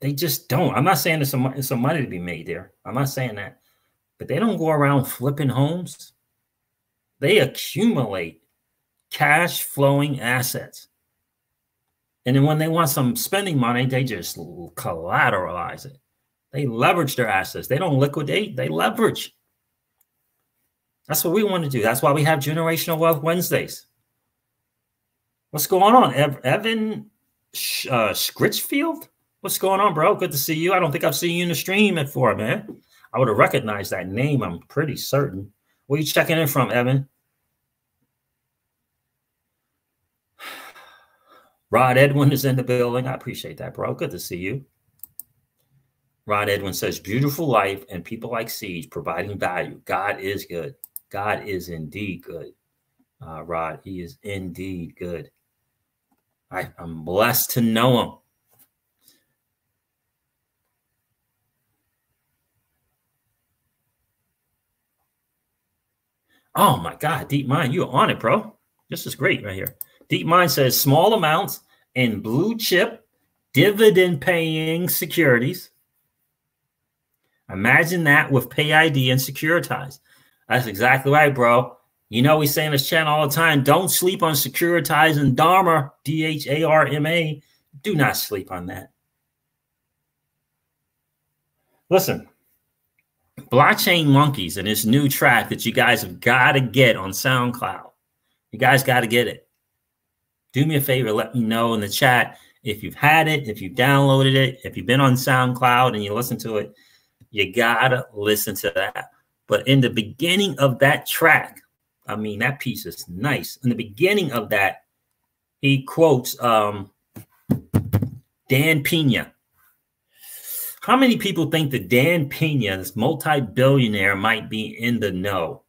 They just don't. I'm not saying there's some money to be made there. I'm not saying that. But they don't go around flipping homes. They accumulate cash flowing assets. And then when they want some spending money, they just collateralize it. They leverage their assets. They don't liquidate. They leverage. That's what we want to do. That's why we have Generational Wealth Wednesdays. What's going on? Evan Scritchfield? What's going on, bro? Good to see you. I don't think I've seen you in the stream before, man. I would have recognized that name. I'm pretty certain. Where are you checking in from, Evan? Rod Edwin is in the building. I appreciate that, bro. Good to see you. Rod Edwin says, beautiful life and people like Siege providing value. God is good. God is indeed good. Rod, he is indeed good. I'm blessed to know him. Oh my God, Deep Mind, you're on it, bro. This is great right here. Deep Mind says small amounts in blue chip dividend paying securities. Imagine that with PayID and Securitize. That's exactly right, bro. We say in this channel all the time, don't sleep on Securitize and Dharma, DHARMA. Do not sleep on that. Listen, Blockchain Monkeys and this new track that you guys have got to get on SoundCloud. You guys got to get it. Do me a favor, let me know in the chat if you've had it, if you've downloaded it, if you've been on SoundCloud and you listen to it. You got to listen to that. But in the beginning of that track, I mean, that piece is nice. In the beginning of that, he quotes Dan Pena. How many people think that Dan Pena, this multi-billionaire, might be in the know?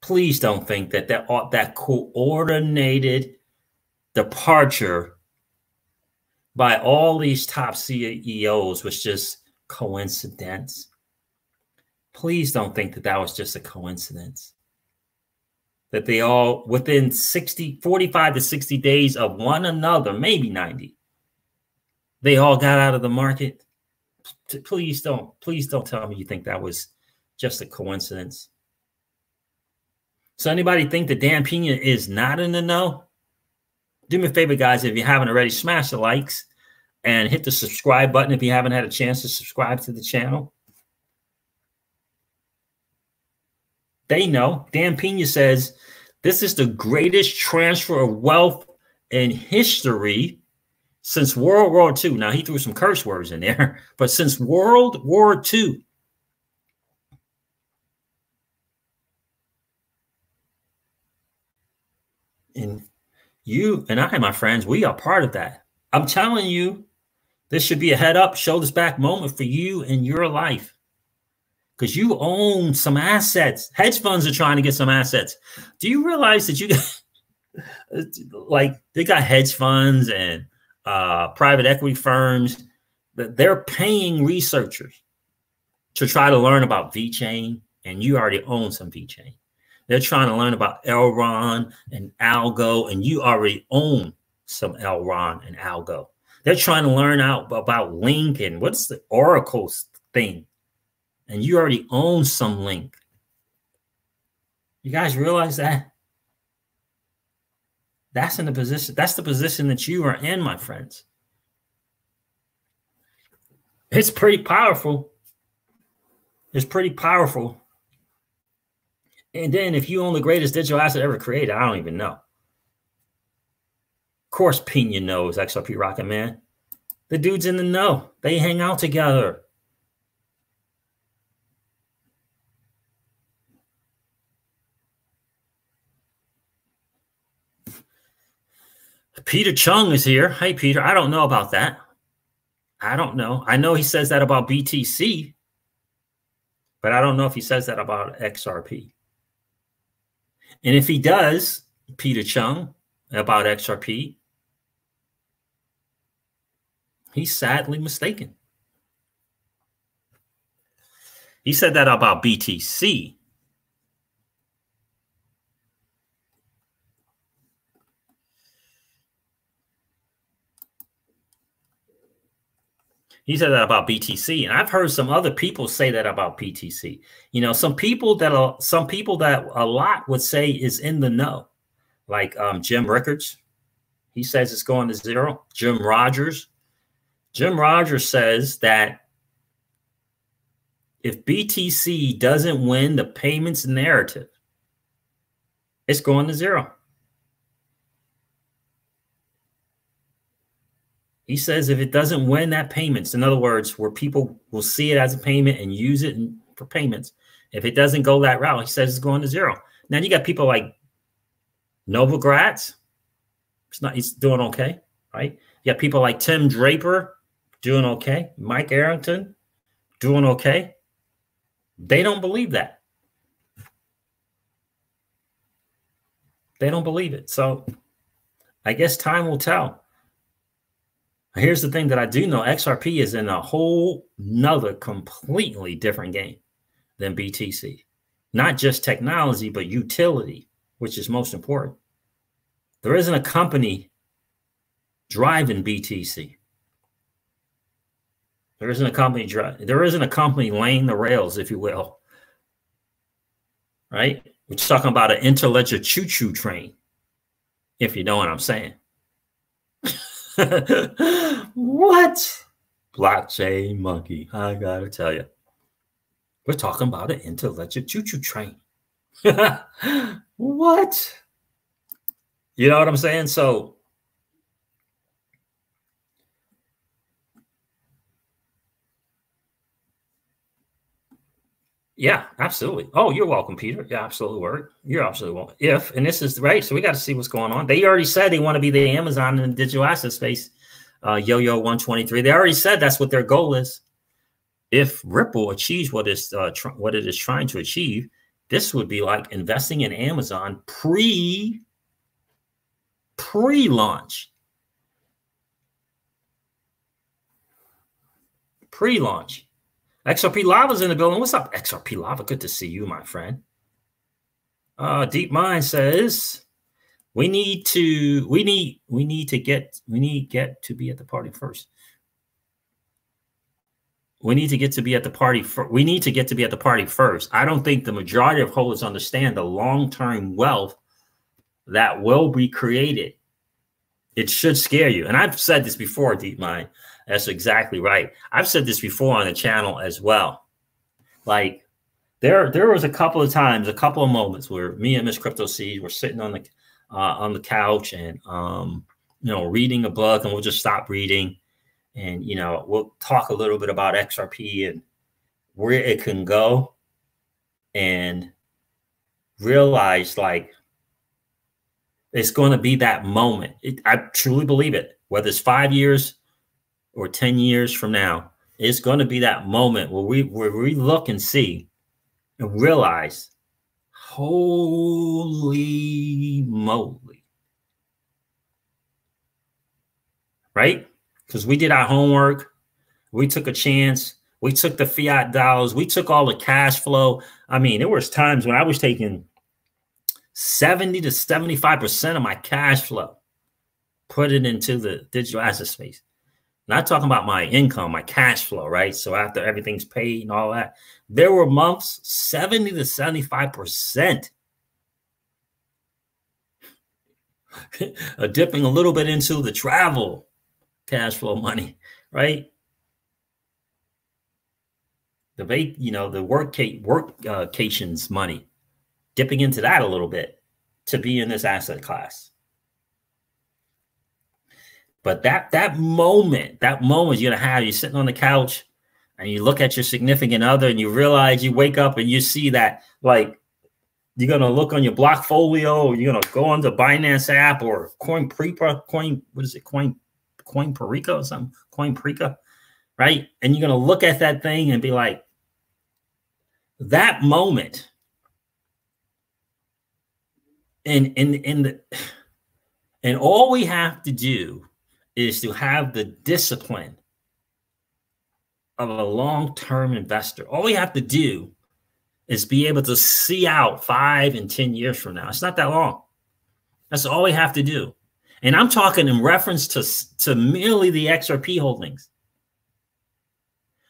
Please don't think that that coordinated departure by all these top CEOs was just coincidence. Please don't think that that was just a coincidence. That they all, within 45 to 60 days of one another, maybe 90, they all got out of the market. Please don't tell me you think that was just a coincidence. So anybody think that Dan Pena is not in the know? Do me a favor, guys, if you haven't already, smash the likes and hit the subscribe button if you haven't had a chance to subscribe to the channel. They know. Dan Pena says this is the greatest transfer of wealth in history since World War II. Now, he threw some curse words in there, but since World War II. And you and I, my friends, we are part of that. I'm telling you, this should be a head up, shoulders back moment for you in your life. Because you own some assets. Hedge funds are trying to get some assets. Do you realize that you got, like, they got hedge funds and private equity firms that they're paying researchers to try to learn about VeChain, and you already own some VeChain. They're trying to learn about Elrond and Algo, and you already own some Elrond and Algo. They're trying to learn out about Link and what's the Oracle thing, and you already own some Link. You guys realize that? That's in the position. That's the position that you are in, my friends. It's pretty powerful. It's pretty powerful. And then if you own the greatest digital asset ever created, I don't even know. Of course, Pena knows XRP Rocket Man. The dude's in the know. They hang out together. Peter Chung is here. Hey, Peter. I don't know about that. I don't know. I know he says that about BTC, but I don't know if he says that about XRP. And if he does, Peter Chung, about XRP, he's sadly mistaken. He said that about BTC. He said that about BTC, and I've heard some other people say that about BTC. You know, some people that a lot would say is in the know, like Jim Rickards. He says it's going to zero. Jim Rogers says that if BTC doesn't win the payments narrative, it's going to zero. He says if it doesn't win that payments, in other words, where people will see it as a payment and use it for payments, if it doesn't go that route, he says it's going to zero. Now you got people like Novogratz. He's doing okay, right? You got people like Tim Draper doing okay. Mike Arrington doing okay. They don't believe that. They don't believe it. So I guess time will tell. Here's the thing that I do know. XRP is in a whole nother completely different game than BTC. Not just technology, but utility, which is most important. There isn't a company driving BTC. There isn't a company laying the rails, if you will. Right? We're talking about an interledger choo-choo train, if you know what I'm saying. What? Blockchain monkey. I gotta tell you. We're talking about an interledger choo-choo train. What? You know what I'm saying? So yeah, absolutely. Oh, you're welcome, Peter. Yeah, absolutely. Word. You're absolutely welcome. And this is right. So we got to see what's going on. They already said they want to be the Amazon in the digital asset space. Yo-Yo 123. They already said that's what their goal is. If Ripple achieves what it is trying to achieve, this would be like investing in Amazon pre-launch. Pre-launch. XRP Lava's in the building. What's up, XRP Lava? Good to see you, my friend. Deep Mind says we need to get to be at the party first. We need to get to be at the party. We need to get to be at the party first. I don't think the majority of holders understand the long-term wealth that will be created. It should scare you. And I've said this before, Deep Mind. That's exactly right. I've said this before on the channel as well. Like there was a couple of times, a couple of moments where me and Miss Crypto Seed were sitting on the couch and reading a book, and we'll just stop reading, and we'll talk a little bit about XRP and where it can go, and realize like it's going to be that moment. I truly believe it. Whether it's 5 years or 10 years from now, it's going to be that moment where we look and see and realize, holy moly, right? Because we did our homework. We took a chance. We took the fiat dollars. We took all the cash flow. I mean, there was times when I was taking 70 to 75% of my cash flow, put it into the digital asset space. Not talking about my income, my cash flow, right? So after everything's paid and all that, there were months 70 to 75%. Dipping a little bit into the travel cash flow money, right? The workations money, dipping into that a little bit to be in this asset class. But that moment you're gonna have, you're sitting on the couch and you look at your significant other and you realize, you wake up and you see that, like, you're gonna look on your Blockfolio, or you're gonna go on the Binance app or Coinperica or something, Coinperica, right? And you're gonna look at that thing and be like, that moment, and all we have to do is to have the discipline of a long-term investor. All we have to do is be able to see out 5 and 10 years from now. It's not that long. That's all we have to do. And I'm talking in reference to merely the XRP holdings.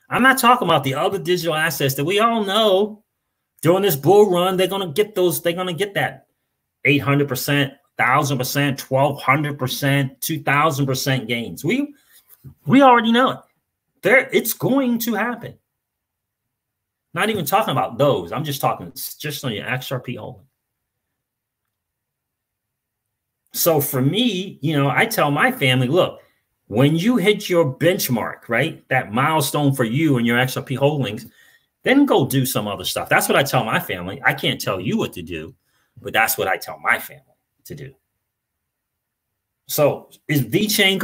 I'm not talking about the other digital assets that we all know during this bull run, they're going to get those. They're going to get that 800%, 1,000%, 1,200%, 2,000% gains. We already know it. It's going to happen. Not even talking about those. I'm just talking just on your XRP holding. So for me, I tell my family, look, when you hit your benchmark, right, that milestone for you and your XRP holdings, then go do some other stuff. That's what I tell my family. I can't tell you what to do, but that's what I tell my family to do. So is VeChain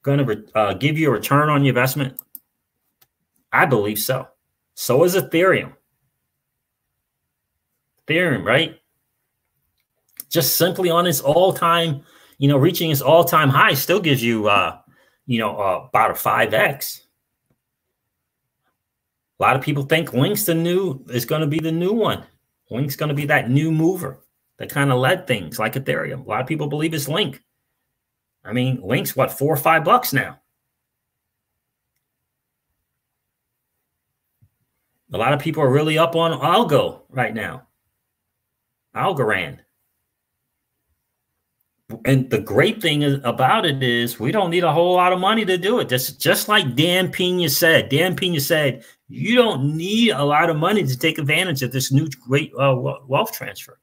gonna give you a return on your investment? I believe so. So is Ethereum. Ethereum, right? Just simply on its all-time, reaching its all-time high, still gives you, about a 5x. A lot of people think Link's is going to be the new one. Link's going to be that new mover that kind of led things like Ethereum. A lot of people believe it's Link. I mean, Link's what, $4 or $5 now. A lot of people are really up on Algo right now. Algorand. And the great thing about it is we don't need a whole lot of money to do it. Just like Dan Pena said. Dan Pena said, you don't need a lot of money to take advantage of this new great wealth transfer.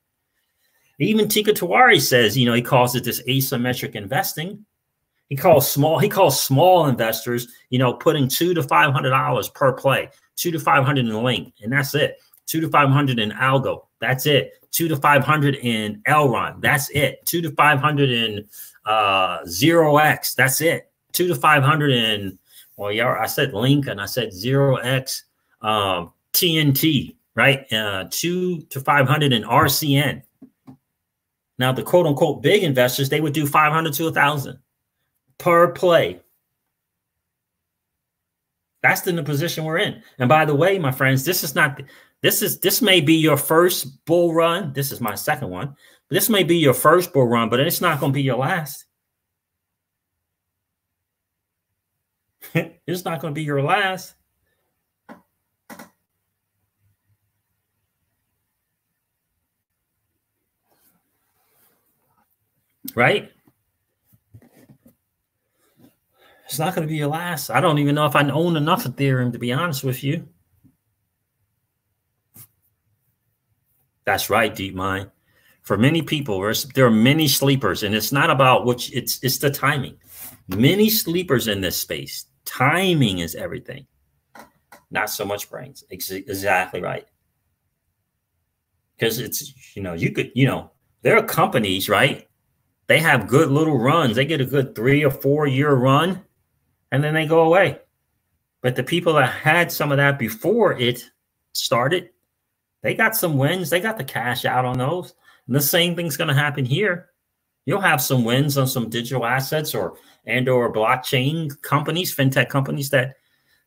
Even Tika Tawari says, he calls it this asymmetric investing. He calls small investors, putting $200 to $500 per play, $200 to $500 in Link, and that's it. $200 to $500 in Algo, that's it. $200 to $500 in Elrond, that's it. $200 to $500 in 0x. That's it. 2 to 500 and, well, yeah, I said link and I said 0x TNT, right? 2 to 500 in RCN. Now, the quote unquote big investors, they would do 500 to 1,000 per play. That's in the position we're in. And by the way, my friends, this may be your first bull run. This is my second one. But this may be your first bull run, but it's not going to be your last. It's not going to be your last. Right? It's not going to be your last. I don't even know if I own enough Ethereum, to be honest with you. That's right, DeepMind. For many people, there are many sleepers, and it's not about which, it's the timing. Many sleepers in this space. Timing is everything. Not so much brains. Exactly right. Because it's, there are companies, right? They have good little runs. They get a good 3 or 4 year run, and then they go away. But the people that had some of that before it started, they got some wins. They got the cash out on those. And the same thing's going to happen here. You'll have some wins on some digital assets or blockchain companies, fintech companies that,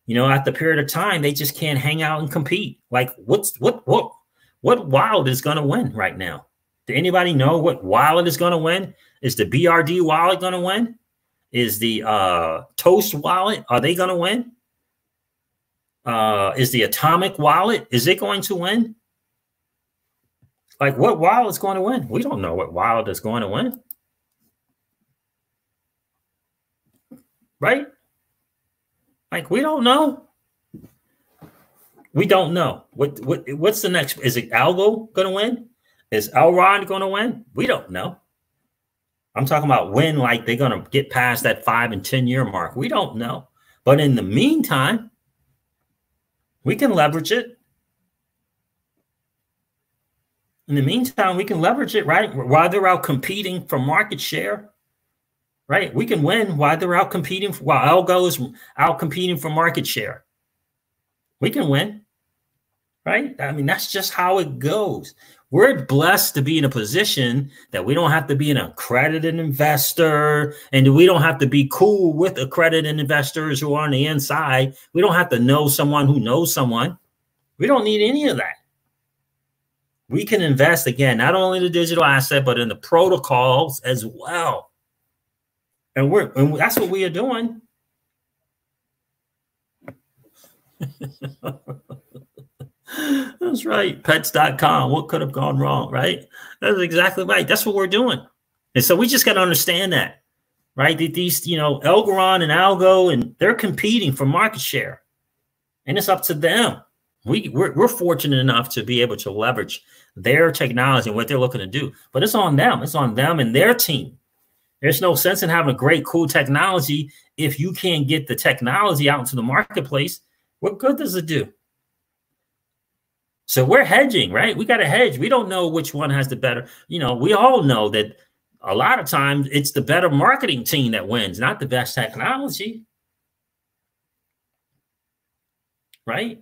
at the period of time, they just can't hang out and compete. Like what wallet is going to win right now? Do anybody know what wallet is going to win? Is the BRD wallet going to win? Is the Toast wallet, are they going to win? Is the Atomic wallet, is it going to win? Like what wallet is going to win? We don't know what wallet is going to win. Right? Like we don't know. We don't know. What's the next? Is it Algo going to win? Is Elrond going to win? We don't know. I'm talking about when, like, they're going to get past that 5 and 10 year mark. We don't know. But in the meantime, we can leverage it. In the meantime, we can leverage it, right? While they're out competing for market share, right? We can win while they're out competing, while Algo is out competing for market share. We can win, right? I mean, that's just how it goes. We're blessed to be in a position that we don't have to be an accredited investor, and we don't have to be cool with accredited investors who are on the inside. We don't have to know someone who knows someone. We don't need any of that. We can invest, again, not only in the digital asset, but in the protocols as well. And that's what we are doing. That's right. Pets.com. What could have gone wrong, right? That's exactly right. That's what we're doing. And so we just got to understand that, right? These, Elgaron and Algo, and they're competing for market share. And it's up to them. We're fortunate enough to be able to leverage their technology and what they're looking to do. But it's on them. It's on them and their team. There's no sense in having a great, cool technology if you can't get the technology out into the marketplace. What good does it do? So we're hedging, right? We got to hedge. We don't know which one has the better. We all know that a lot of times it's the better marketing team that wins, not the best technology. Right?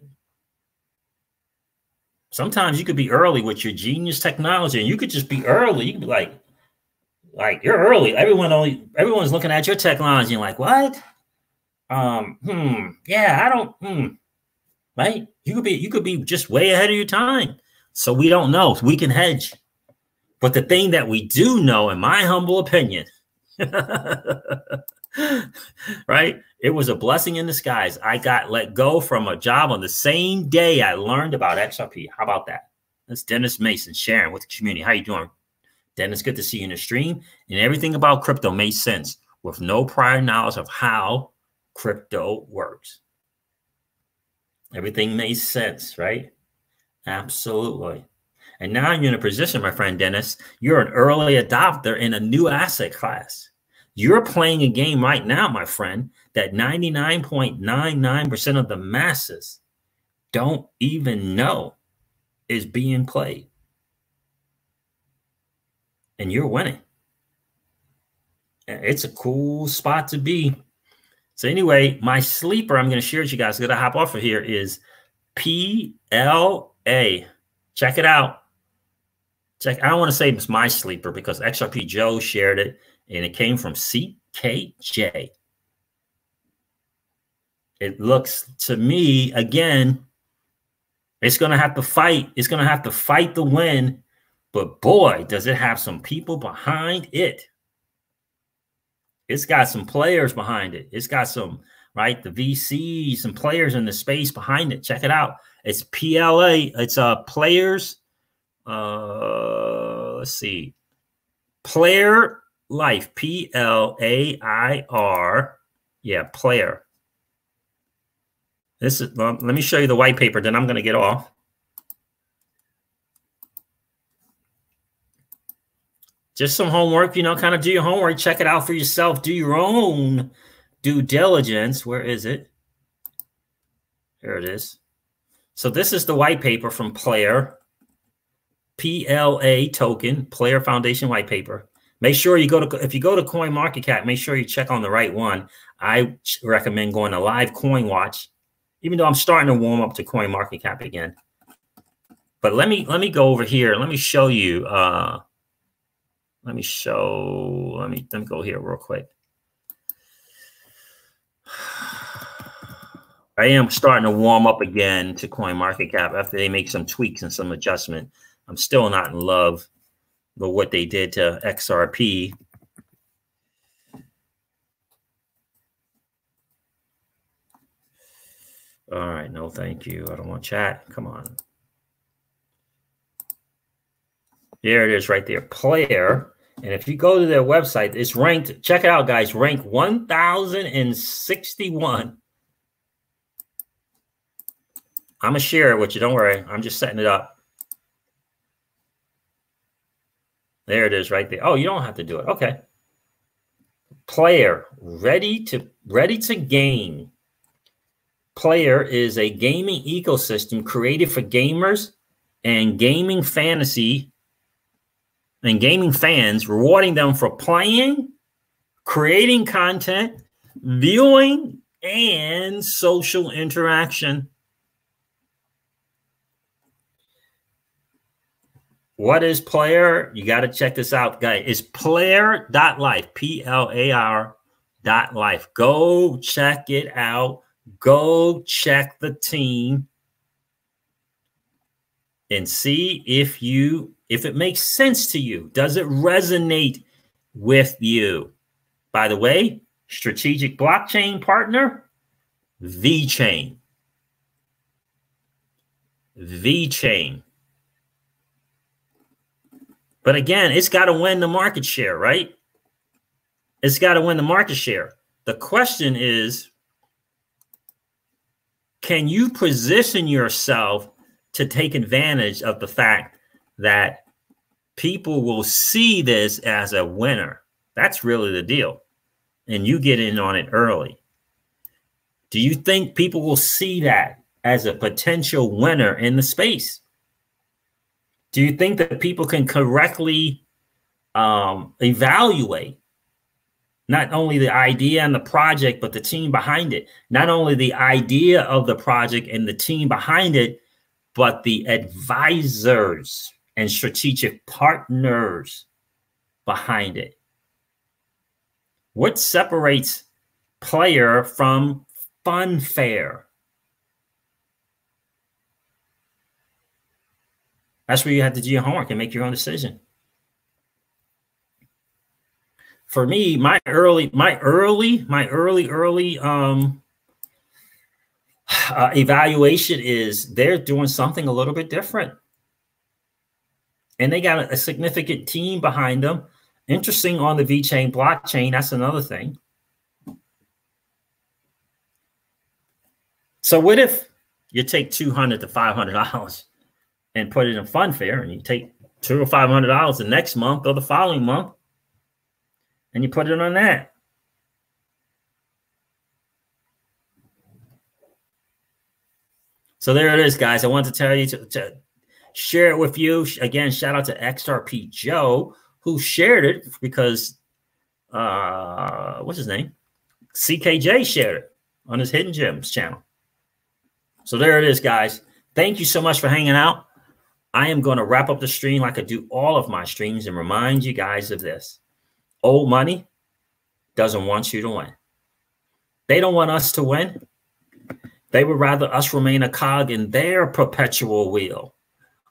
Sometimes you could be early with your genius technology, and you could just be early. You could be like you're early. Everyone's looking at your technology and like, what? Yeah, I don't. Right? You could be just way ahead of your time. So we don't know. We can hedge. But the thing that we do know, in my humble opinion, right? It was a blessing in disguise. I got let go from a job on the same day I learned about XRP. How about that? That's Dennis Mason sharing with the community. How you doing, Dennis? Good to see you in the stream. And everything about crypto made sense with no prior knowledge of how crypto works. Everything made sense, right? Absolutely. And now you're in a position, my friend Dennis, you're an early adopter in a new asset class. You're playing a game right now, my friend, that 99.99% of the masses don't even know is being played. And you're winning. It's a cool spot to be. So anyway, my sleeper I'm going to share with you guys, I'm going to hop off of here, is PLA. Check it out. I don't want to say it's my sleeper because XRP Joe shared it, and it came from CKJ. It looks to me, again, it's going to have to fight. It's going to have to fight the win. But boy, does it have some people behind it. It's got some players behind it. It's got some, right, the VCs, some players in the space behind it. Check it out. It's PLA. It's players. Let's see. Player Life. PLAIR. Yeah, player. This is. Let me show you the white paper. Then I'm going to get off. Just some homework, you know, kind of do your homework, check it out for yourself, do your own due diligence. Where is it? Here it is. So this is the white paper from Player, PLA token, Player Foundation white paper. Make sure you go to, if you go to CoinMarketCap, make sure you check on the right one. I recommend going to Live Coin Watch, even though I'm starting to warm up to CoinMarketCap again. But let me go over here. Let me show you. Let me go here real quick. I am starting to warm up again to CoinMarketCap after they make some tweaks and some adjustment. I'm still not in love with what they did to XRP. All right, no, thank you. I don't want chat. Come on. There it is right there, Player. And if you go to their website, it's ranked, check it out, guys, ranked 1,061. I'm going to share it with you. Don't worry. I'm just setting it up. There it is right there. Oh, you don't have to do it. Okay. Player, ready to game. Player is a gaming ecosystem created for gamers and gaming fantasy and gaming fans, rewarding them for playing, creating content, viewing, and social interaction. What is Player? You got to check this out, guys. It's player.life, PLAR.life. Go check it out. Go check the team and see if it makes sense to you. Does it resonate with you? By the way, strategic blockchain partner, VeChain. VeChain. But again, it's got to win the market share, right? It's got to win the market share. The question is, can you position yourself to take advantage of the fact that people will see this as a winner? That's really the deal. And you get in on it early. Do you think people will see that as a potential winner in the space? Do you think that people can correctly evaluate not only the idea and the project, but the team behind it? Not only the idea of the project and the team behind it, but the advisors and strategic partners behind it. What separates Player from Funfair? That's where you have to do your homework and make your own decision. For me, my early evaluation is they're doing something a little bit different. And they got a significant team behind them. Interesting on the VeChain blockchain. That's another thing. So what if you take $200 to $500 and put it in Funfair, and you take $200 or $500 the next month or the following month, and you put it on that? So there it is, guys. I want to tell you to share it with you. Again, shout out to XRP Joe, who shared it, because what's his name? CKJ shared it on his Hidden Gems channel. So there it is, guys. Thank you so much for hanging out. I am going to wrap up the stream like I do all of my streams and remind you guys of this. Old money doesn't want you to win. They don't want us to win. They would rather us remain a cog in their perpetual wheel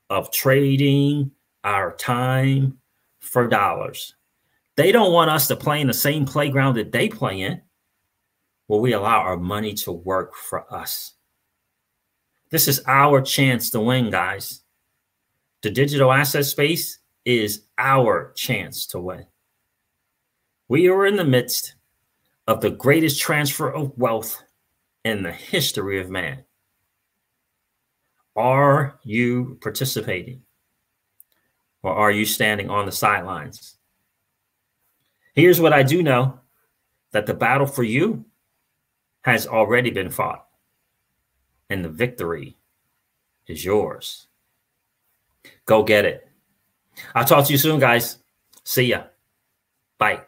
of trading our time for dollars. They don't want us to play in the same playground that they play in, where we allow our money to work for us. This is our chance to win, guys. The digital asset space is our chance to win. We are in the midst of the greatest transfer of wealth in the history of man. Are you participating, or are you standing on the sidelines? Here's what I do know, that the battle for you has already been fought, and the victory is yours. Go get it. I'll talk to you soon, guys. See ya. Bye.